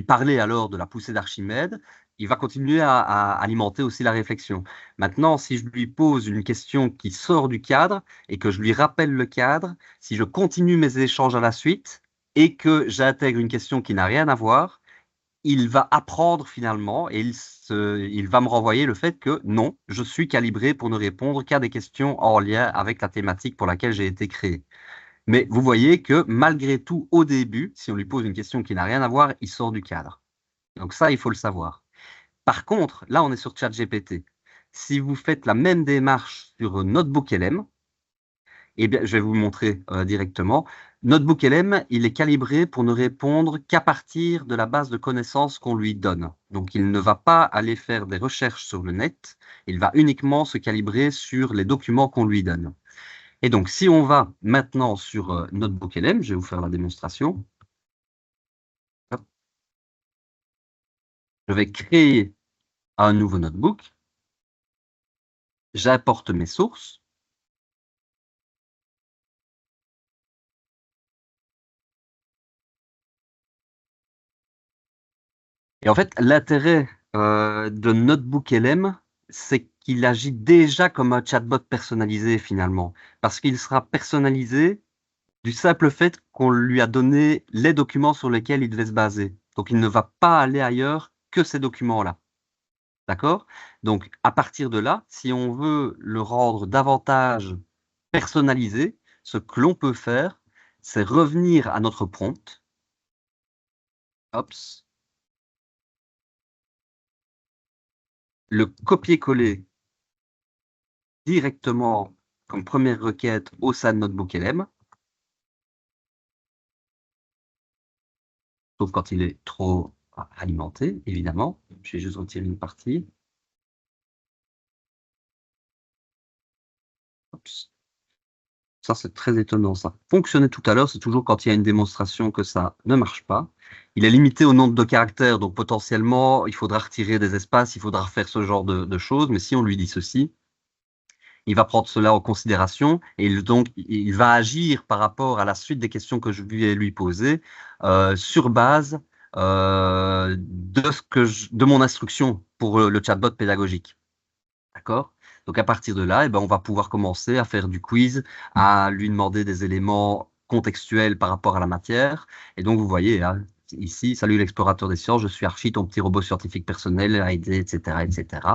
parler alors de la poussée d'Archimède, il va continuer à alimenter aussi la réflexion. Maintenant, si je lui pose une question qui sort du cadre et que je lui rappelle le cadre, si je continue mes échanges à la suite et que j'intègre une question qui n'a rien à voir, il va apprendre finalement et il va me renvoyer le fait que non, je suis calibré pour ne répondre qu'à des questions en lien avec la thématique pour laquelle j'ai été créé. Mais vous voyez que malgré tout, au début, si on lui pose une question qui n'a rien à voir, il sort du cadre. Donc ça, il faut le savoir. Par contre, là, on est sur ChatGPT. Si vous faites la même démarche sur NotebookLM, eh bien, je vais vous montrer directement. NotebookLM, il est calibré pour ne répondre qu'à partir de la base de connaissances qu'on lui donne. Donc, il ne va pas aller faire des recherches sur le net, il va uniquement se calibrer sur les documents qu'on lui donne. Et donc, si on va maintenant sur NotebookLM, je vais vous faire la démonstration. Hop. Je vais créer un nouveau notebook. J'importe mes sources. Et en fait, l'intérêt de NotebookLM, c'est qu'il agit déjà comme un chatbot personnalisé finalement, parce qu'il sera personnalisé du simple fait qu'on lui a donné les documents sur lesquels il devait se baser. Donc, il ne va pas aller ailleurs que ces documents-là. D'accord? Donc, à partir de là, si on veut le rendre davantage personnalisé, ce que l'on peut faire, c'est revenir à notre prompt. Hops. Le copier-coller directement comme première requête au sein de NotebookLM, sauf quand il est trop alimenté, évidemment. Je vais juste retirer une partie. Oups. Ça, c'est très étonnant. Ça fonctionnait tout à l'heure, c'est toujours quand il y a une démonstration que ça ne marche pas. Il est limité au nombre de caractères, donc potentiellement, il faudra retirer des espaces, il faudra faire ce genre de choses, mais si on lui dit ceci, il va prendre cela en considération et donc il va agir par rapport à la suite des questions que je vais lui poser sur base de mon instruction pour le chatbot pédagogique. D'accord? Donc à partir de là, eh ben, on va pouvoir commencer à faire du quiz, à lui demander des éléments contextuels par rapport à la matière. Et donc vous voyez, hein, ici, salut l'explorateur des sciences, je suis Archie, ton petit robot scientifique personnel, aidé, etc., etc.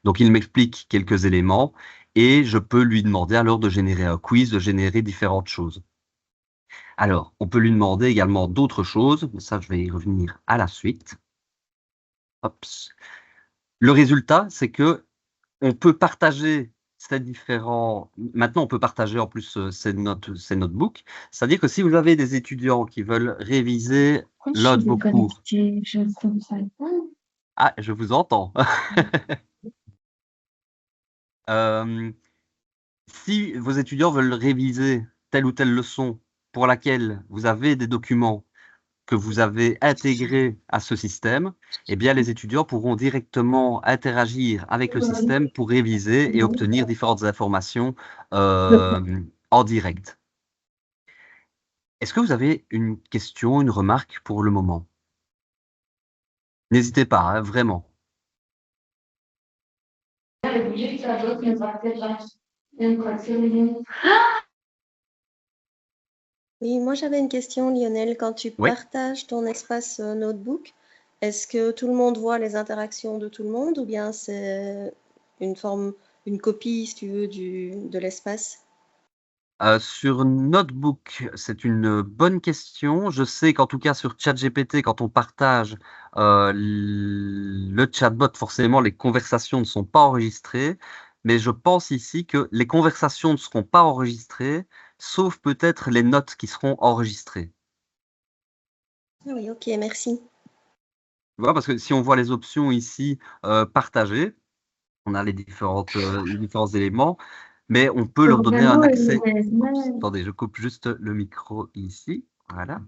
Donc il m'explique quelques éléments et je peux lui demander alors de générer un quiz, de générer différentes choses. Alors, on peut lui demander également d'autres choses, mais ça, je vais y revenir à la suite. Hops. Le résultat, c'est que on peut partager ces différents. Maintenant, on peut partager en plus ces notebooks. C'est-à-dire que si vous avez des étudiants qui veulent réviser l'un de vos cours. Ah, je vous entends. Si vos étudiants veulent réviser telle ou telle leçon pour laquelle vous avez des documents que vous avez intégré à ce système, eh bien, les étudiants pourront directement interagir avec le système pour réviser et obtenir différentes informations en direct. Est-ce que vous avez une question, une remarque pour le moment? N'hésitez pas, hein, vraiment. Oui, moi j'avais une question, Lionel. Quand tu Oui. partages ton espace notebook, est-ce que tout le monde voit les interactions de tout le monde ou bien c'est une copie, si tu veux, de l'espace? Sur Notebook, c'est une bonne question. Je sais qu'en tout cas sur ChatGPT, quand on partage, le chatbot, forcément les conversations ne sont pas enregistrées. Mais je pense ici que les conversations ne seront pas enregistrées, sauf peut-être les notes qui seront enregistrées. Ah oui, OK, merci. Tu vois? Parce que si on voit les options ici, partager, on a les différents éléments, mais on peut leur donner un accès. Oups, attendez, je coupe juste le micro ici, voilà.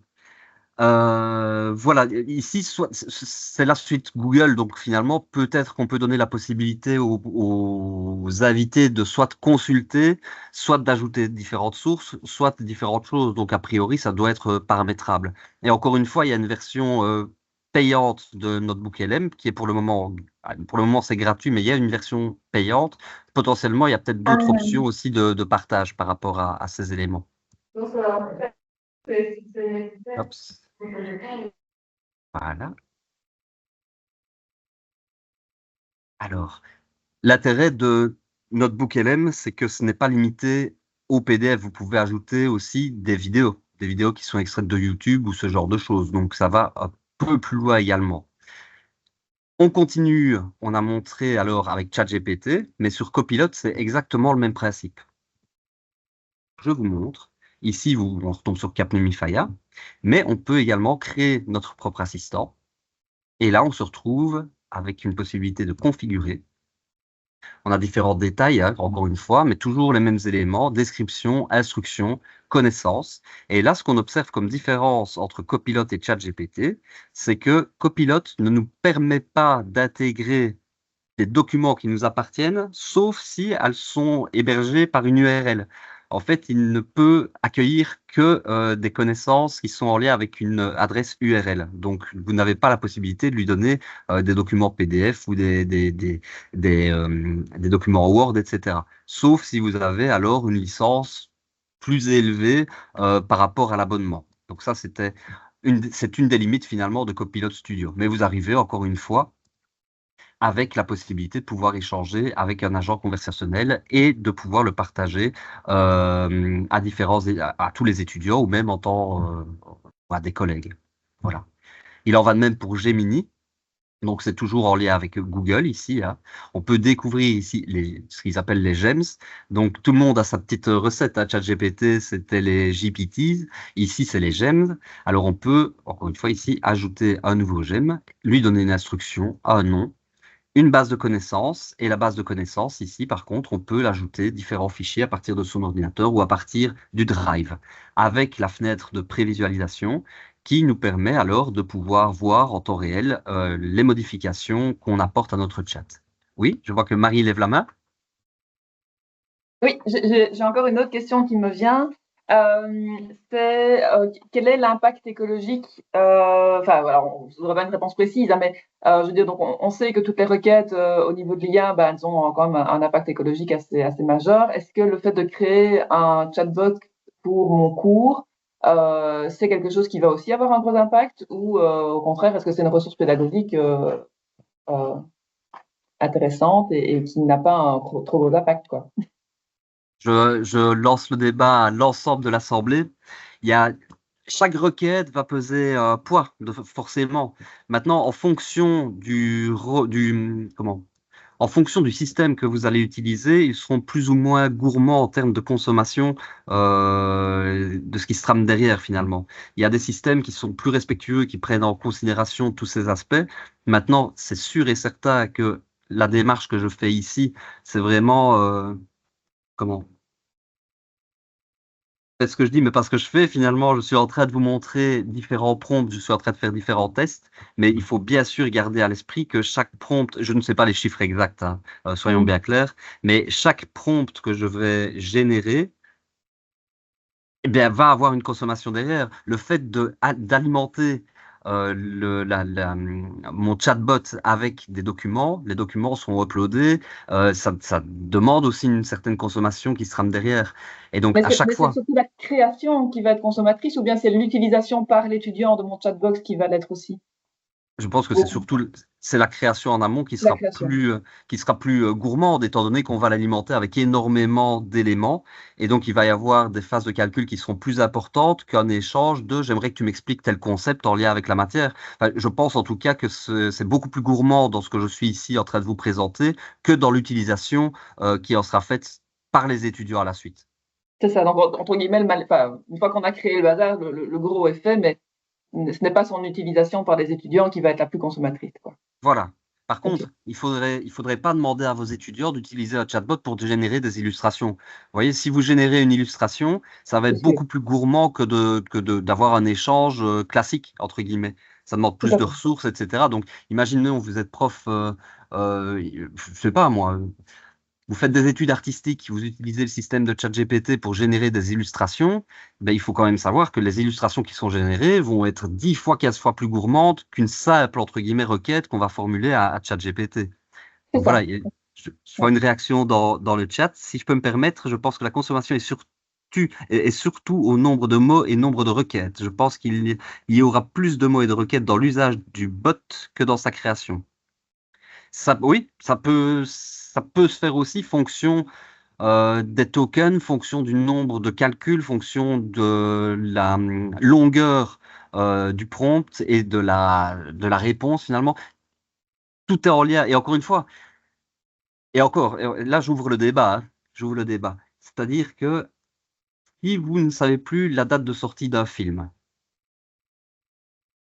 Voilà, ici, soit c'est la suite Google, donc finalement, peut-être qu'on peut donner la possibilité aux invités de soit consulter, soit d'ajouter différentes sources, soit différentes choses. Donc a priori, ça doit être paramétrable. Et encore une fois, il y a une version payante de Notebook LM qui est pour le moment, c'est gratuit, mais il y a une version payante. Potentiellement, il y a peut-être d'autres options aussi de partage par rapport à ces éléments. Hop. Voilà. Alors, l'intérêt de Notebook LM, c'est que ce n'est pas limité au PDF. Vous pouvez ajouter aussi des vidéos qui sont extraites de YouTube ou ce genre de choses. Donc, ça va un peu plus loin également. On continue, on a montré alors avec ChatGPT, mais sur Copilot, c'est exactement le même principe. Je vous montre. Ici, on retombe sur Capgemini Faya, mais on peut également créer notre propre assistant. Et là, on se retrouve avec une possibilité de configurer. On a différents détails, hein, encore une fois, mais toujours les mêmes éléments, description, instruction, connaissance. Et là, ce qu'on observe comme différence entre Copilot et ChatGPT, c'est que Copilot ne nous permet pas d'intégrer des documents qui nous appartiennent, sauf si elles sont hébergées par une URL. En fait, il ne peut accueillir que des connaissances qui sont en lien avec une adresse URL. Donc, vous n'avez pas la possibilité de lui donner des documents PDF ou des documents Word, etc. Sauf si vous avez alors une licence plus élevée par rapport à l'abonnement. Donc ça, c'est une des limites finalement de Copilot Studio. Mais vous arrivez encore une fois avec la possibilité de pouvoir échanger avec un agent conversationnel et de pouvoir le partager à tous les étudiants ou même à des collègues. Voilà. Il en va de même pour Gemini. Donc, c'est toujours en lien avec Google ici, hein. On peut découvrir ici ce qu'ils appellent les GEMS. Donc, tout le monde a sa petite recette, hein. ChatGPT, c'était les GPTs. Ici, c'est les GEMS. Alors, on peut, encore une fois, ici, ajouter un nouveau GEM, lui donner une instruction, un nom, une base de connaissances. Et la base de connaissances, ici, par contre, on peut l'ajouter différents fichiers à partir de son ordinateur ou à partir du Drive, avec la fenêtre de prévisualisation qui nous permet alors de pouvoir voir en temps réel les modifications qu'on apporte à notre chat. Oui, je vois que Marie lève la main. Oui, j'ai encore une autre question qui me vient. C'est quel est l'impact écologique? Enfin, voilà, vous n'aurez pas une réponse précise, hein, mais je veux dire, donc on sait que toutes les requêtes au niveau de l'IA, ben, elles ont quand même un impact écologique assez majeur. Est-ce que le fait de créer un chatbot pour mon cours, c'est quelque chose qui va aussi avoir un gros impact, ou au contraire, est-ce que c'est une ressource pédagogique euh, intéressante et qui n'a pas un trop gros impact, quoi? Je lance le débat à l'ensemble de l'Assemblée. Chaque requête va peser un poids, forcément. Maintenant, en fonction du système que vous allez utiliser, ils seront plus ou moins gourmands en termes de consommation de ce qui se trame derrière finalement. Il y a des systèmes qui sont plus respectueux, qui prennent en considération tous ces aspects. Maintenant, c'est sûr et certain que la démarche que je fais ici, c'est vraiment comment C'est ce que je dis, mais pas ce que je fais. Finalement, je suis en train de vous montrer différents prompts, je suis en train de faire différents tests, mais il faut bien sûr garder à l'esprit que chaque prompt, je ne sais pas les chiffres exacts, hein, soyons bien clairs, mais chaque prompt que je vais générer, eh bien, va avoir une consommation derrière. Le fait d'alimenter mon chatbot avec des documents, les documents sont uploadés, ça demande aussi une certaine consommation qui se rame derrière. Et donc, à chaque Mais c'est fois, surtout la création qui va être consommatrice ou bien c'est l'utilisation par l'étudiant de mon chatbox qui va l'être aussi? je pense que c'est Ou surtout c'est la création en amont la création. qui sera plus gourmande, étant donné qu'on va l'alimenter avec énormément d'éléments. Et donc, il va y avoir des phases de calcul qui seront plus importantes qu'un échange de j'aimerais que tu m'expliques tel concept en lien avec la matière. Enfin, je pense en tout cas que c'est beaucoup plus gourmand dans ce que je suis ici en train de vous présenter que dans l'utilisation qui en sera faite par les étudiants à la suite. C'est ça, donc entre guillemets, enfin, une fois qu'on a créé le bazar, le gros est fait, mais ce n'est pas son utilisation par les étudiants qui va être la plus consommatrice, quoi. Voilà. Par Ok, contre, il faudrait pas demander à vos étudiants d'utiliser un chatbot pour générer des illustrations. Vous voyez, si vous générez une illustration, ça va c'est être sûr, beaucoup plus gourmand d'avoir un échange classique, entre guillemets. Ça demande tout plus à de fait. ressources, etc. Donc, imaginez, vous êtes prof, je sais pas moi, vous faites des études artistiques, vous utilisez le système de ChatGPT pour générer des illustrations, ben, il faut quand même savoir que les illustrations qui sont générées vont être 10 fois, 15 fois plus gourmandes qu'une simple, entre guillemets, requête qu'on va formuler à ChatGPT. C'est Donc voilà, ça. je vois une réaction dans le chat. Si je peux me permettre, je pense que la consommation est surtout au nombre de mots et nombre de requêtes. Je pense qu'il y aura plus de mots et de requêtes dans l'usage du bot que dans sa création. Ça, oui, ça peut se faire aussi fonction des tokens, fonction du nombre de calculs, fonction de la longueur du prompt et de la réponse finalement. Tout est en lien. Et encore une fois, et encore, là j'ouvre le débat, hein, j'ouvre le débat. C'est-à-dire que si vous ne savez plus la date de sortie d'un film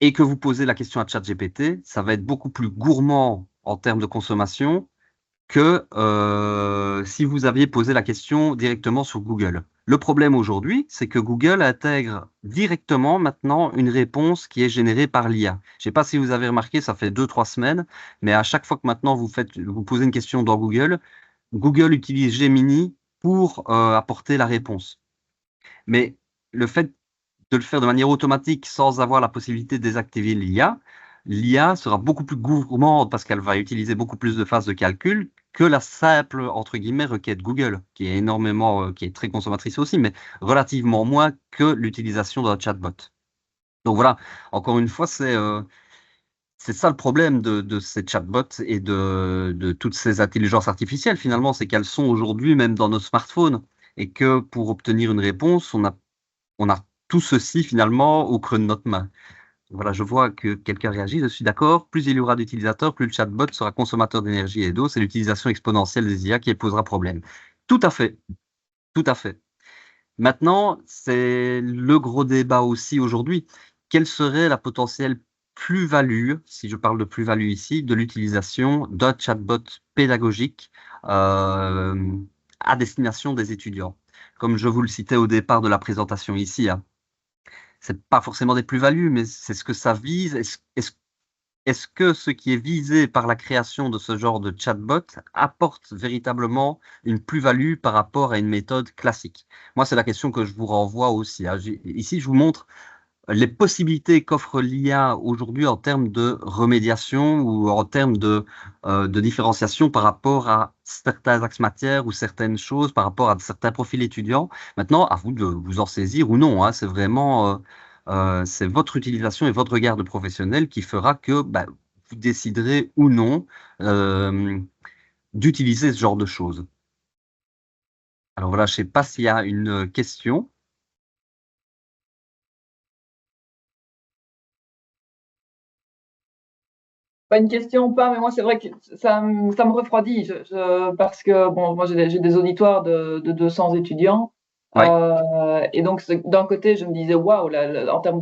et que vous posez la question à ChatGPT, ça va être beaucoup plus gourmand en termes de consommation que si vous aviez posé la question directement sur Google. Le problème aujourd'hui, c'est que Google intègre directement maintenant une réponse qui est générée par l'IA. Je ne sais pas si vous avez remarqué, ça fait 2, 3 semaines, mais à chaque fois que maintenant vous posez une question dans Google, Google utilise Gemini pour apporter la réponse. Mais le fait de le faire de manière automatique sans avoir la possibilité de désactiver l'IA sera beaucoup plus gourmande parce qu'elle va utiliser beaucoup plus de phases de calcul que la simple, entre guillemets, requête Google, qui est énormément, qui est très consommatrice aussi, mais relativement moins que l'utilisation d'un chatbot. Donc voilà, encore une fois, c'est ça le problème de ces chatbots et de toutes ces intelligences artificielles, finalement, c'est qu'elles sont aujourd'hui même dans nos smartphones et que pour obtenir une réponse, on a tout ceci finalement au creux de notre main. Voilà, je vois que quelqu'un réagit, je suis d'accord. Plus il y aura d'utilisateurs, plus le chatbot sera consommateur d'énergie et d'eau. C'est l'utilisation exponentielle des IA qui posera problème. Tout à fait, tout à fait. Maintenant, c'est le gros débat aussi aujourd'hui. Quelle serait la potentielle plus-value, si je parle de plus-value ici, de l'utilisation d'un chatbot pédagogique euh, à destination des étudiants? Comme je vous le citais au départ de la présentation ici, hein, c'est pas forcément des plus-values, mais c'est ce que ça vise. Est-ce que ce qui est visé par la création de ce genre de chatbot apporte véritablement une plus-value par rapport à une méthode classique? Moi, c'est la question que je vous renvoie aussi, hein. Ici, je vous montre les possibilités qu'offre l'IA aujourd'hui en termes de remédiation ou en termes de différenciation par rapport à certains axes matières ou certaines choses, par rapport à certains profils étudiants. Maintenant, à vous de vous en saisir ou non, hein. C'est vraiment c'est votre utilisation et votre regard de professionnel qui fera que bah, vous déciderez ou non euh, d'utiliser ce genre de choses. Alors voilà, je ne sais pas s'il y a une question. Pas une question ou pas, mais moi, c'est vrai que ça me refroidit parce que, bon, moi, j'ai des auditoires de 200 étudiants. Ouais, Et donc, d'un côté, je me disais, waouh, en termes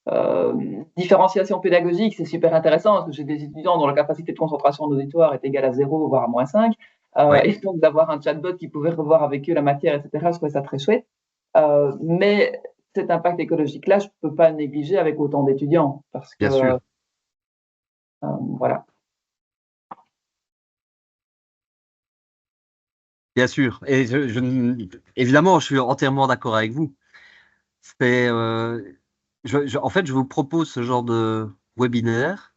euh, différenciation pédagogique, c'est super intéressant parce que j'ai des étudiants dont la capacité de concentration d'auditoire est égale à 0, voire à -5. ouais. Et donc, d'avoir un chatbot qui pouvait revoir avec eux la matière, etc., je trouvais ça très chouette. Mais cet impact écologique-là, je ne peux pas le négliger avec autant d'étudiants parce que Bien sûr. voilà. Bien sûr. Et évidemment, je suis entièrement d'accord avec vous. C'est, en fait, je vous propose ce genre de webinaire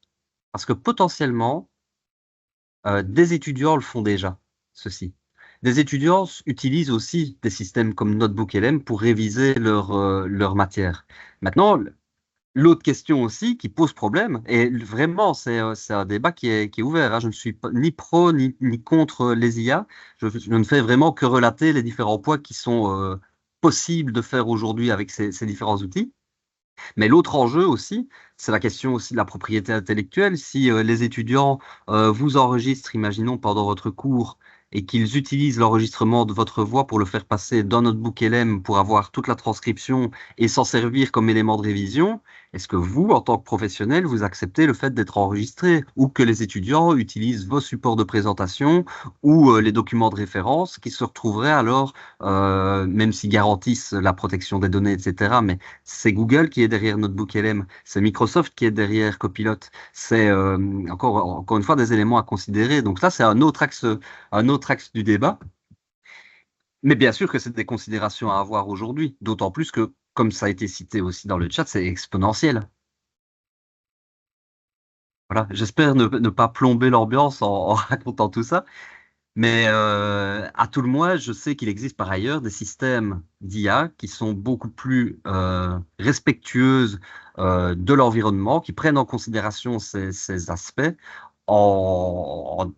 parce que potentiellement, des étudiants le font déjà, ceci. Des étudiants utilisent aussi des systèmes comme NotebookLM pour réviser leur matière. Maintenant, l'autre question aussi qui pose problème, et vraiment, c'est un débat qui est ouvert, hein. Je ne suis ni pro ni contre les IA. Je ne fais vraiment que relater les différents points qui sont possibles de faire aujourd'hui avec ces différents outils. Mais l'autre enjeu aussi, c'est la question aussi de la propriété intellectuelle. Si les étudiants vous enregistrent, imaginons, pendant votre cours, et qu'ils utilisent l'enregistrement de votre voix pour le faire passer dans Notebook LM pour avoir toute la transcription et s'en servir comme élément de révision, est-ce que vous, en tant que professionnel, vous acceptez le fait d'être enregistré ou que les étudiants utilisent vos supports de présentation ou les documents de référence qui se retrouveraient alors, même s'ils garantissent la protection des données, etc., mais c'est Google qui est derrière Notebook LM, c'est Microsoft qui est derrière Copilot. C'est encore une fois des éléments à considérer. Donc ça, c'est un autre axe du débat. Mais bien sûr que c'est des considérations à avoir aujourd'hui, d'autant plus que, comme ça a été cité aussi dans le chat, c'est exponentiel. Voilà, j'espère ne pas plomber l'ambiance en racontant tout ça. Mais à tout le moins, je sais qu'il existe par ailleurs des systèmes d'IA qui sont beaucoup plus respectueuses de l'environnement, qui prennent en considération ces aspects en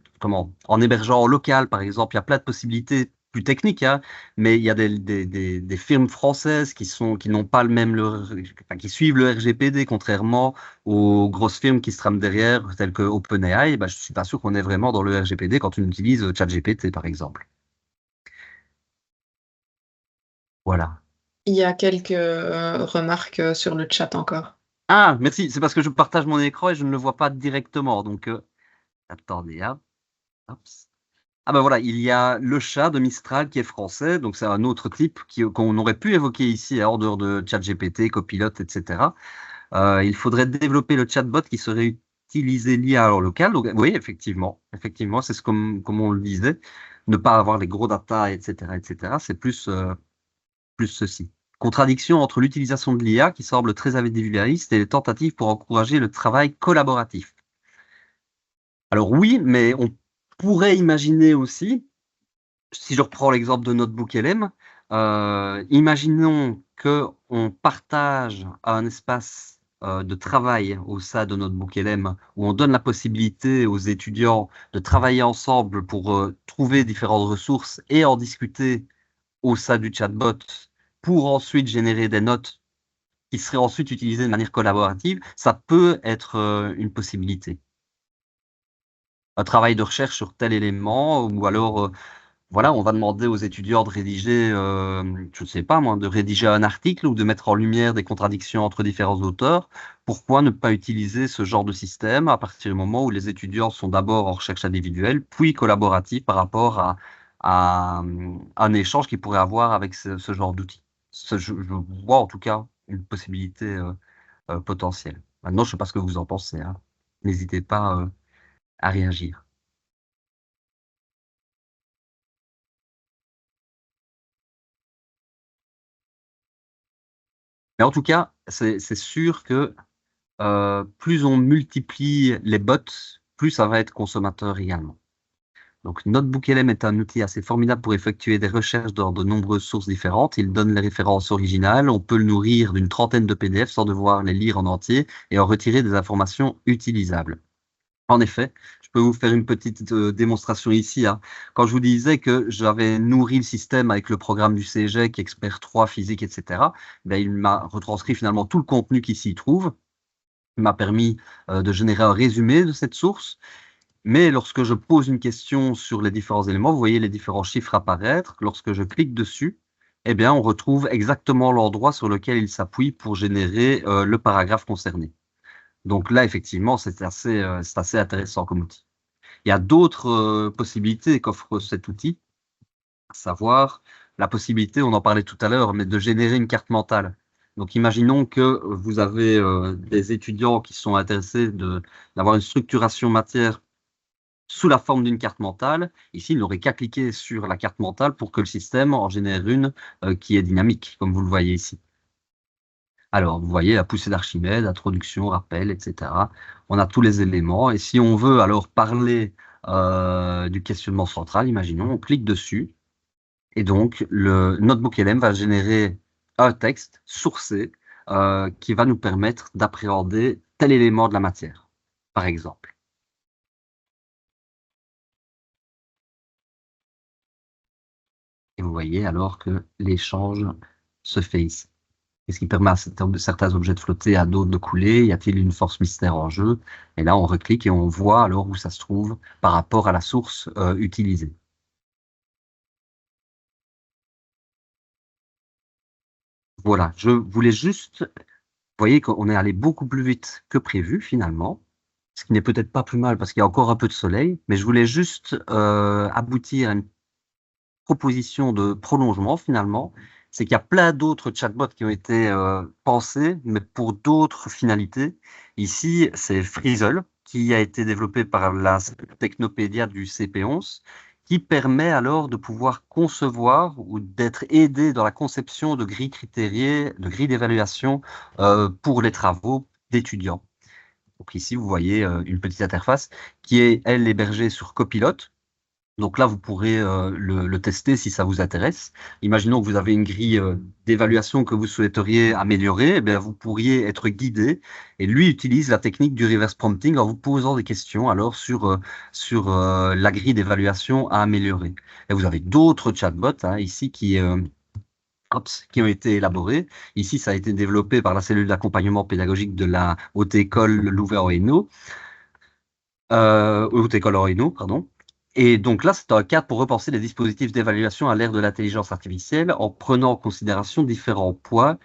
hébergeant en local, par exemple. Il y a plein de possibilités plus techniques, hein, mais il y a des firmes françaises qui n'ont pas le même, enfin, qui suivent le RGPD, contrairement aux grosses firmes qui se trament derrière, telles que OpenAI. Bah, je suis pas sûr qu'on est vraiment dans le RGPD quand on utilise ChatGPT, par exemple. Voilà. Il y a quelques remarques sur le chat encore. Ah, merci. C'est parce que je partage mon écran et je ne le vois pas directement. Donc, attendez, hein. Oups. Ah ben voilà, il y a le chat de Mistral qui est français, donc c'est un autre type qu'on aurait pu évoquer ici, hein, en dehors de ChatGPT, Copilot, etc. Il faudrait développer le chatbot qui serait utilisé l'IA en local. Donc, oui, effectivement, c'est comme on le disait, ne pas avoir les gros data, etc. C'est plus ceci. Contradiction entre l'utilisation de l'IA qui semble très individualiste et les tentatives pour encourager le travail collaboratif. Alors oui, mais on pourrait imaginer aussi, si je reprends l'exemple de Notebook LM, imaginons qu'on partage un espace de travail au sein de Notebook LM où on donne la possibilité aux étudiants de travailler ensemble pour trouver différentes ressources et en discuter au sein du chatbot pour ensuite générer des notes qui seraient ensuite utilisées de manière collaborative. Ça peut être une possibilité. Un travail de recherche sur tel élément ou alors voilà, on va demander aux étudiants de rédiger, je ne sais pas moi, de rédiger un article ou de mettre en lumière des contradictions entre différents auteurs. Pourquoi ne pas utiliser ce genre de système à partir du moment où les étudiants sont d'abord en recherche individuelle, puis collaborative par rapport à un échange qu'ils pourraient avoir avec ce genre d'outils. Je vois en tout cas une possibilité potentielle. Maintenant, je ne sais pas ce que vous en pensez, hein. N'hésitez pas à réagir. Mais en tout cas, c'est sûr que plus on multiplie les bots, plus ça va être consommateur également. Donc, NotebookLM est un outil assez formidable pour effectuer des recherches dans de nombreuses sources différentes. Il donne les références originales. On peut le nourrir d'une trentaine de PDF sans devoir les lire en entier et en retirer des informations utilisables. En effet, je peux vous faire une petite démonstration ici, hein. Quand je vous disais que j'avais nourri le système avec le programme du CEGEC, Expert 3, physique, etc., ben, il m'a retranscrit finalement tout le contenu qui s'y trouve. Il m'a permis de générer un résumé de cette source. Mais lorsque je pose une question sur les différents éléments, vous voyez les différents chiffres apparaître. Lorsque je clique dessus, eh bien, on retrouve exactement l'endroit sur lequel il s'appuie pour générer le paragraphe concerné. Donc là, effectivement, c'est assez intéressant comme outil. Il y a d'autres possibilités qu'offre cet outil. savoir la possibilité, on en parlait tout à l'heure, mais de générer une carte mentale. Donc, imaginons que vous avez des étudiants qui sont intéressés d'avoir une structuration matière sous la forme d'une carte mentale. Ici, il n'aurait qu'à cliquer sur la carte mentale pour que le système en génère une qui est dynamique, comme vous le voyez ici. Alors, vous voyez la poussée d'Archimède, introduction, rappel, etc. On a tous les éléments. Et si on veut alors parler du questionnement central, imaginons, on clique dessus. Et donc, le NotebookLM va générer un texte sourcé qui va nous permettre d'appréhender tel élément de la matière, par exemple. Et vous voyez alors que l'échange se fait ici. Qu'est-ce qui permet à certains objets de flotter, à d'autres de couler? Y a-t-il une force mystère en jeu? Et là, on reclique et on voit alors où ça se trouve par rapport à la source utilisée. Voilà, je voulais juste... Vous voyez qu'on est allé beaucoup plus vite que prévu, finalement, ce qui n'est peut-être pas plus mal parce qu'il y a encore un peu de soleil, mais je voulais juste aboutir à une proposition de prolongement, finalement. C'est qu'il y a plein d'autres chatbots qui ont été pensés, mais pour d'autres finalités. Ici, c'est Frizzle, qui a été développé par la Technopédia du CP11, qui permet alors de pouvoir concevoir ou d'être aidé dans la conception de grilles critériées, de grilles d'évaluation pour les travaux d'étudiants. Donc ici, vous voyez une petite interface qui est, elle, hébergée sur Copilot. Donc là, vous pourrez le tester si ça vous intéresse. Imaginons que vous avez une grille d'évaluation que vous souhaiteriez améliorer, eh bien, vous pourriez être guidé. Et lui utilise la technique du reverse prompting en vous posant des questions alors sur la grille d'évaluation à améliorer. Et vous avez d'autres chatbots ici qui ont été élaborés. Ici, ça a été développé par la cellule d'accompagnement pédagogique de la Haute École Louvain-Oeno. Haute École Oeno, pardon. Et donc là, c'est un cadre pour repenser les dispositifs d'évaluation à l'ère de l'intelligence artificielle en prenant en considération différents points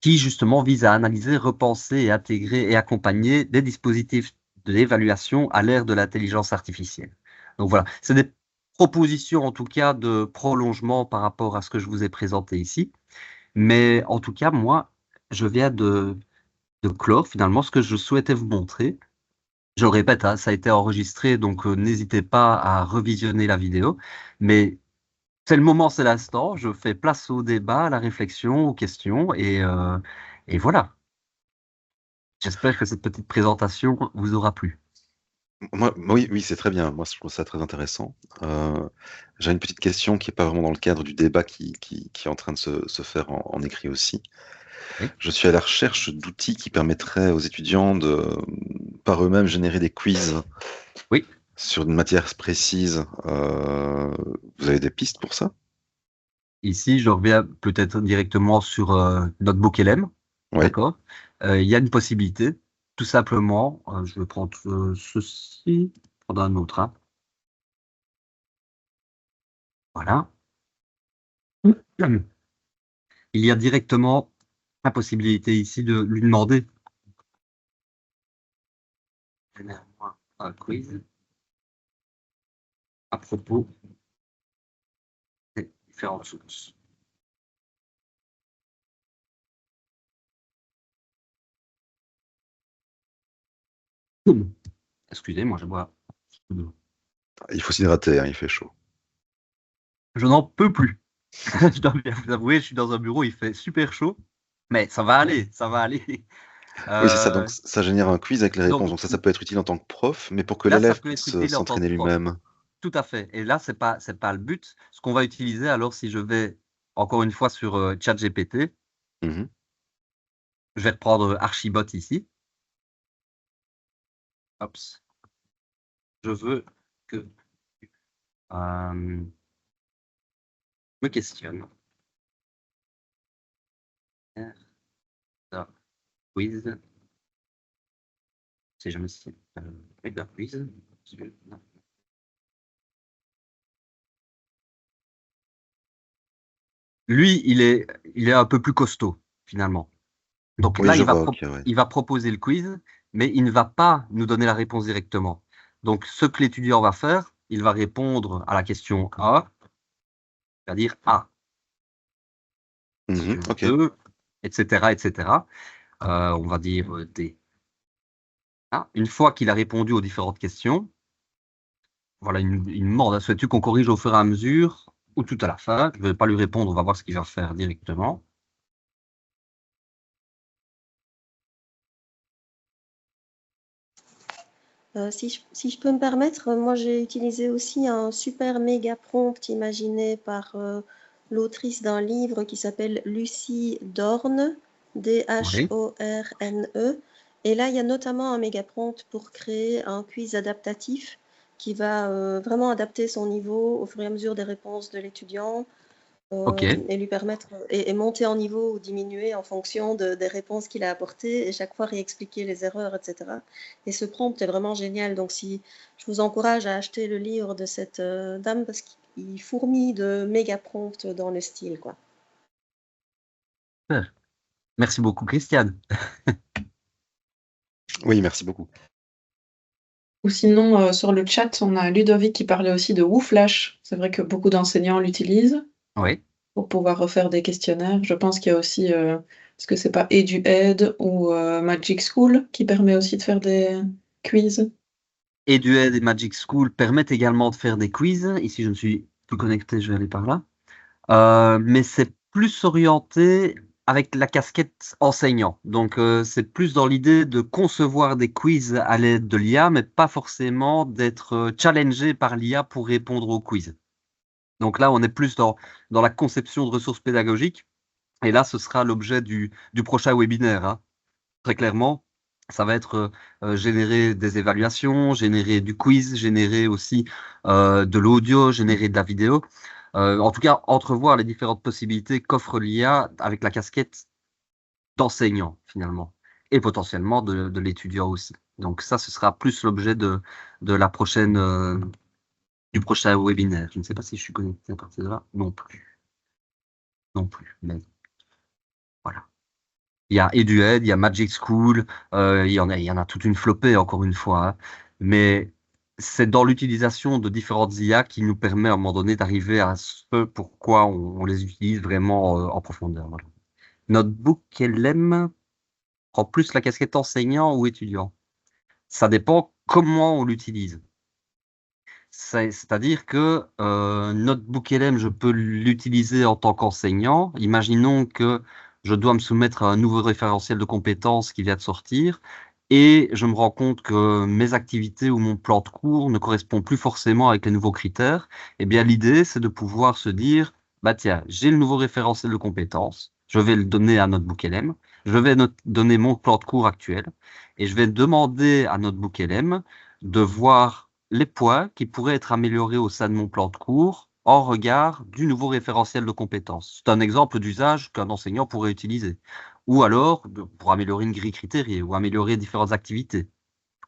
qui justement visent à analyser, repenser et intégrer et accompagner des dispositifs d'évaluation à l'ère de l'intelligence artificielle. Donc voilà, c'est des propositions en tout cas de prolongement par rapport à ce que je vous ai présenté ici. Mais en tout cas, moi, je viens de clore finalement ce que je souhaitais vous montrer. Je le répète, ça a été enregistré, donc n'hésitez pas à revisionner la vidéo. Mais c'est le moment, c'est l'instant. Je fais place au débat, à la réflexion, aux questions. Et voilà. J'espère que cette petite présentation vous aura plu. Oui, c'est très bien. Moi, je trouve ça très intéressant. J'ai une petite question qui n'est pas vraiment dans le cadre du débat qui est en train de se faire en écrit aussi. Oui. Je suis à la recherche d'outils qui permettraient aux étudiants de, par eux-mêmes, générer des quiz Oui. sur une matière précise. Vous avez des pistes pour ça? Ici, je reviens peut-être directement sur NotebookLM. Oui. D'accord. Il y a une possibilité. Tout simplement, je vais prendre ceci, prendre un autre. Voilà. Il y a directement la possibilité ici de lui demander un quiz à propos des différentes sources. Excusez-moi, je bois. Il faut s'hydrater, il fait chaud. Je n'en peux plus. Je dois bien vous avouer, je suis dans un bureau, il fait super chaud, mais ça va aller, ça va aller. Oui, c'est ça, donc ça génère un quiz avec les réponses. Donc ça peut être utile en tant que prof, mais pour que là, ça l'élève peut être puisse utile en tant s'entraîner que prof. lui-même. Tout à fait. Et là, c'est pas le but. Ce qu'on va utiliser, alors, si je vais encore une fois sur ChatGPT, Mhm. je vais reprendre Archibot ici. Hop. Je veux que me questionne. Quiz. Si je me suis quiz. Lui, il est un peu plus costaud, finalement. Donc Oui, là, je vois, ok, ouais. il va proposer le quiz, mais il ne va pas nous donner la réponse directement. Donc, ce que l'étudiant va faire, il va répondre à la question A, va dire A, si tu veux Ok. 2, etc., etc. On va dire D. Ah, une fois qu'il a répondu aux différentes questions, voilà, il me demande, souhaites-tu qu'on corrige au fur et à mesure ou tout à la fin? Je ne vais pas lui répondre, on va voir ce qu'il va faire directement. Si je peux me permettre, moi j'ai utilisé aussi un super méga prompt imaginé par l'autrice d'un livre qui s'appelle Lucie Dorne, Oui, D-H-O-R-N-E. Et là, il y a notamment un méga prompt pour créer un quiz adaptatif qui va vraiment adapter son niveau au fur et à mesure des réponses de l'étudiant ok. et lui permettre et monter en niveau ou diminuer en fonction des réponses qu'il a apportées et chaque fois réexpliquer les erreurs, etc. Et ce prompt est vraiment génial. Donc, si je vous encourage à acheter le livre de cette dame parce qu'il fourmille de méga prompts dans le style, quoi. Super. Merci beaucoup, Christiane. Oui, merci beaucoup. Ou sinon, sur le chat, on a Ludovic qui parlait aussi de Wooflash. C'est vrai que beaucoup d'enseignants l'utilisent Oui. pour pouvoir refaire des questionnaires. Je pense qu'il y a aussi, est-ce que c'est pas EduEd ou Magic School qui permet aussi de faire des quiz? EduEd et Magic School permettent également de faire des quiz. Ici, je me suis plus connecté, je vais aller par là. Mais c'est plus orienté avec la casquette enseignant. Donc, c'est plus dans l'idée de concevoir des quiz à l'aide de l'IA, mais pas forcément d'être challengé par l'IA pour répondre aux quiz. Donc là, on est plus dans la conception de ressources pédagogiques. Et là, ce sera l'objet du prochain webinaire, hein. Très clairement, ça va être générer des évaluations, générer du quiz, générer aussi de l'audio, générer de la vidéo. En tout cas, entrevoir les différentes possibilités qu'offre l'IA avec la casquette d'enseignant, finalement, et potentiellement de l'étudiant aussi. Donc ça, ce sera plus l'objet de la prochaine, du prochain webinaire. Je ne sais pas si je suis connecté à partir de là. Non plus. Non plus. Mais voilà. Il y a EduEd, il y a Magic School, il y en a toute une flopée, encore une fois, hein. Mais c'est dans l'utilisation de différentes IA qui nous permet à un moment donné d'arriver à ce pourquoi on les utilise vraiment en profondeur. Voilà. Notebook LM prend plus la casquette enseignant ou étudiant. Ça dépend comment on l'utilise. C'est-à-dire que Notebook LM, je peux l'utiliser en tant qu'enseignant. Imaginons que je dois me soumettre à un nouveau référentiel de compétences qui vient de sortir et je me rends compte que mes activités ou mon plan de cours ne correspond plus forcément avec les nouveaux critères. Eh bien, l'idée, c'est de pouvoir se dire, bah tiens, j'ai le nouveau référentiel de compétences, je vais le donner à Notebook LM, je vais donner mon plan de cours actuel et je vais demander à Notebook LM de voir les points qui pourraient être améliorés au sein de mon plan de cours en regard du nouveau référentiel de compétences. C'est un exemple d'usage qu'un enseignant pourrait utiliser. Ou alors, pour améliorer une grille critériée, ou améliorer différentes activités.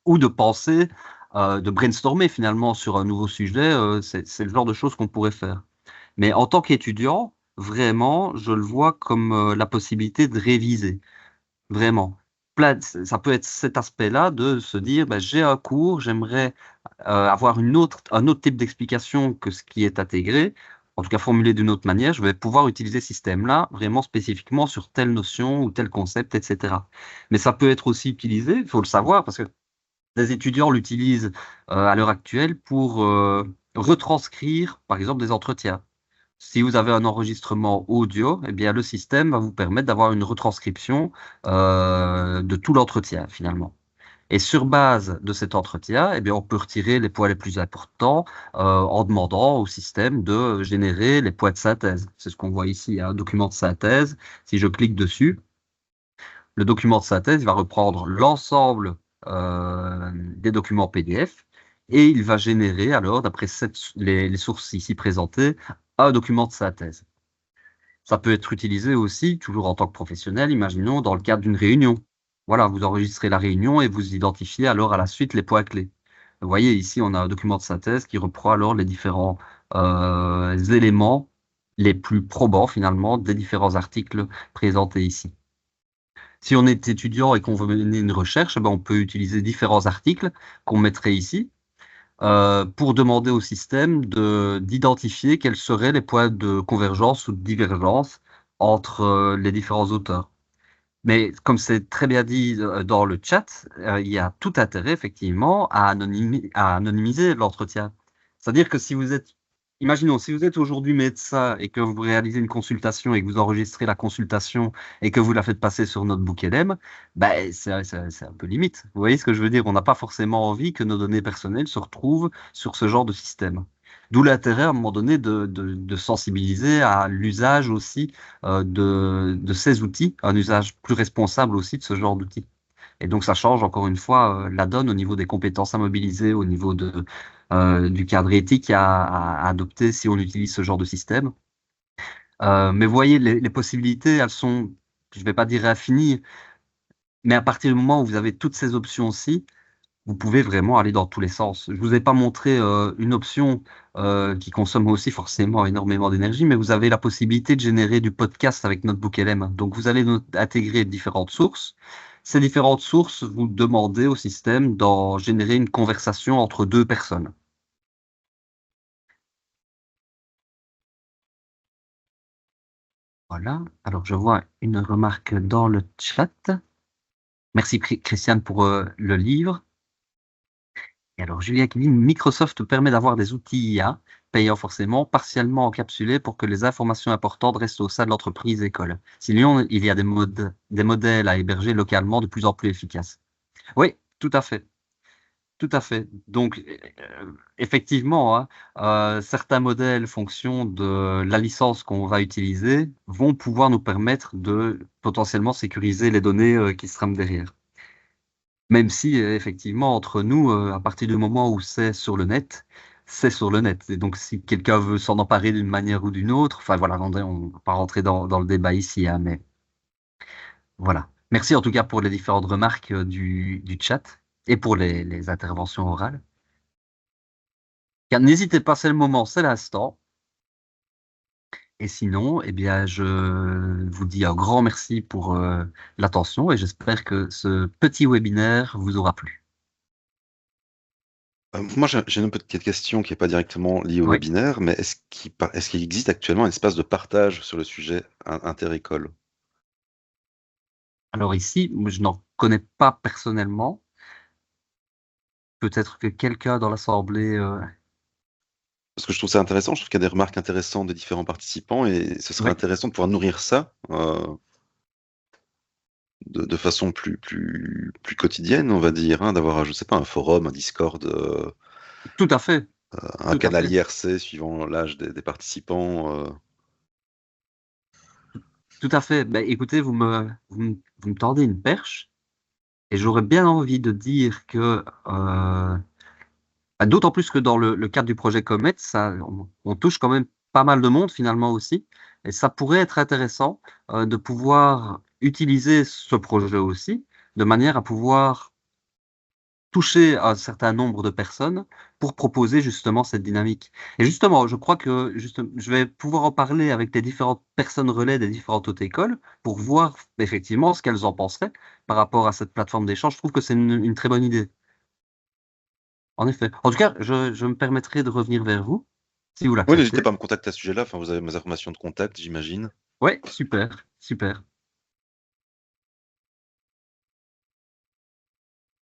Ou de penser, de brainstormer finalement sur un nouveau sujet, c'est le genre de choses qu'on pourrait faire. Mais en tant qu'étudiant, vraiment, je le vois comme la possibilité de réviser. Vraiment. Ça peut être cet aspect-là de se dire, ben, j'ai un cours, j'aimerais avoir un autre type d'explication que ce qui est intégré, en tout cas formulé d'une autre manière, je vais pouvoir utiliser ce système-là vraiment spécifiquement sur telle notion ou tel concept, etc. Mais ça peut être aussi utilisé, il faut le savoir, parce que des étudiants l'utilisent à l'heure actuelle pour retranscrire, par exemple, des entretiens. Si vous avez un enregistrement audio, eh bien, le système va vous permettre d'avoir une retranscription de tout l'entretien, finalement. Et sur base de cet entretien, eh bien, on peut retirer les points les plus importants en demandant au système de générer les points de synthèse. C'est ce qu'on voit ici, un document de synthèse. Si je clique dessus, le document de synthèse va reprendre l'ensemble des documents PDF et il va générer alors, d'après les sources ici présentées, un document de synthèse. Ça peut être utilisé aussi, toujours en tant que professionnel, imaginons, dans le cadre d'une réunion. Voilà, vous enregistrez la réunion et vous identifiez alors à la suite les points clés. Vous voyez, ici, on a un document de synthèse qui reprend alors les différents éléments les plus probants, finalement, des différents articles présentés ici. Si on est étudiant et qu'on veut mener une recherche, ben, on peut utiliser différents articles qu'on mettrait ici. pour demander au système d'identifier quels seraient les points de convergence ou de divergence entre les différents auteurs. Mais comme c'est très bien dit dans le chat, il y a tout intérêt effectivement à anonymiser l'entretien. C'est-à-dire que si vous êtes, imaginons, si vous êtes aujourd'hui médecin et que vous réalisez une consultation et que vous enregistrez la consultation et que vous la faites passer sur notre Bookelem, ben, c'est un peu limite. Vous voyez ce que je veux dire? On n'a pas forcément envie que nos données personnelles se retrouvent sur ce genre de système. D'où l'intérêt à un moment donné de sensibiliser à l'usage aussi de ces outils, un usage plus responsable aussi de ce genre d'outils. Et donc, ça change encore une fois la donne au niveau des compétences à mobiliser, au niveau du cadre éthique à adopter si on utilise ce genre de système. Mais vous voyez, les possibilités, elles sont, je ne vais pas dire infinies, mais à partir du moment où vous avez toutes ces options-ci, vous pouvez vraiment aller dans tous les sens. Je vous ai pas montré une option qui consomme aussi forcément énormément d'énergie, mais vous avez la possibilité de générer du podcast avec NotebookLM. Donc vous allez intégrer différentes sources. Ces différentes sources, vous demandez au système d'en générer une conversation entre deux personnes. Voilà. Alors je vois une remarque dans le chat. Merci Christiane pour le livre. Et alors, Julien qui dit, Microsoft permet d'avoir des outils IA, payants forcément, partiellement encapsulés pour que les informations importantes restent au sein de l'entreprise école. Sinon, il y a des modèles à héberger localement de plus en plus efficaces. Oui, tout à fait. Tout à fait. Donc, effectivement, hein, certains modèles, fonction de la licence qu'on va utiliser, vont pouvoir nous permettre de potentiellement sécuriser les données qui se trament derrière. Même si, effectivement, entre nous, à partir du moment où c'est sur le net, c'est sur le net. Et donc, si quelqu'un veut s'en emparer d'une manière ou d'une autre, enfin voilà, on ne va pas rentrer dans le débat ici, hein, mais voilà. Merci en tout cas pour les différentes remarques du chat et pour les interventions orales. N'hésitez pas, c'est le moment, c'est l'instant. Et sinon, eh bien, je vous dis un grand merci pour l'attention et j'espère que ce petit webinaire vous aura plu. Moi, j'ai une petite question qui n'est pas directement liée au Oui. webinaire, mais est-ce qu'il existe actuellement un espace de partage sur le sujet interécole? Alors ici, je n'en connais pas personnellement. Peut-être que quelqu'un dans l'assemblée. Parce que je trouve ça intéressant, je trouve qu'il y a des remarques intéressantes des différents participants et ce serait Oui, intéressant de pouvoir nourrir ça de façon plus quotidienne, on va dire, hein, d'avoir, je sais pas, un forum, un Discord, tout à fait. un Tout à canal fait. IRC suivant l'âge des participants. Tout à fait. Ben, écoutez, vous me tendez une perche et j'aurais bien envie de dire que, d'autant plus que dans le cadre du projet Comet, on touche quand même pas mal de monde finalement aussi. Et ça pourrait être intéressant de pouvoir utiliser ce projet aussi de manière à pouvoir toucher un certain nombre de personnes pour proposer justement cette dynamique. Et justement, je crois que je vais pouvoir en parler avec les différentes personnes relais des différentes hautes écoles pour voir effectivement ce qu'elles en penseraient par rapport à cette plateforme d'échange. Je trouve que c'est une très bonne idée. En effet. En tout cas, je me permettrai de revenir vers vous si vous Oui, n'hésitez l'acceptez. pas à me contacter à ce sujet-là, enfin, vous avez mes informations de contact, j'imagine. Oui, super, super.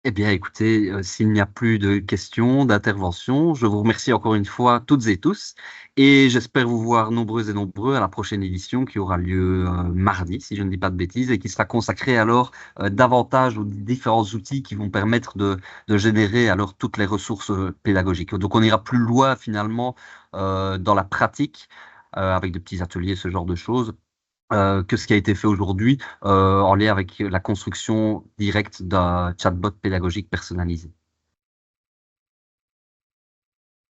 Eh bien, écoutez, s'il n'y a plus de questions, d'interventions, je vous remercie encore une fois toutes et tous et j'espère vous voir nombreux et nombreux à la prochaine édition qui aura lieu mardi, si je ne dis pas de bêtises, et qui sera consacrée alors davantage aux différents outils qui vont permettre de générer alors toutes les ressources pédagogiques. Donc, on ira plus loin finalement dans la pratique avec de petits ateliers, ce genre de choses que ce qui a été fait aujourd'hui en lien avec la construction directe d'un chatbot pédagogique personnalisé.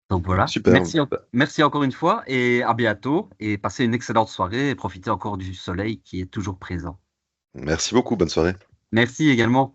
Donc voilà, Super. merci encore une fois et à bientôt et passez une excellente soirée et profitez encore du soleil qui est toujours présent. Merci beaucoup, bonne soirée. Merci également.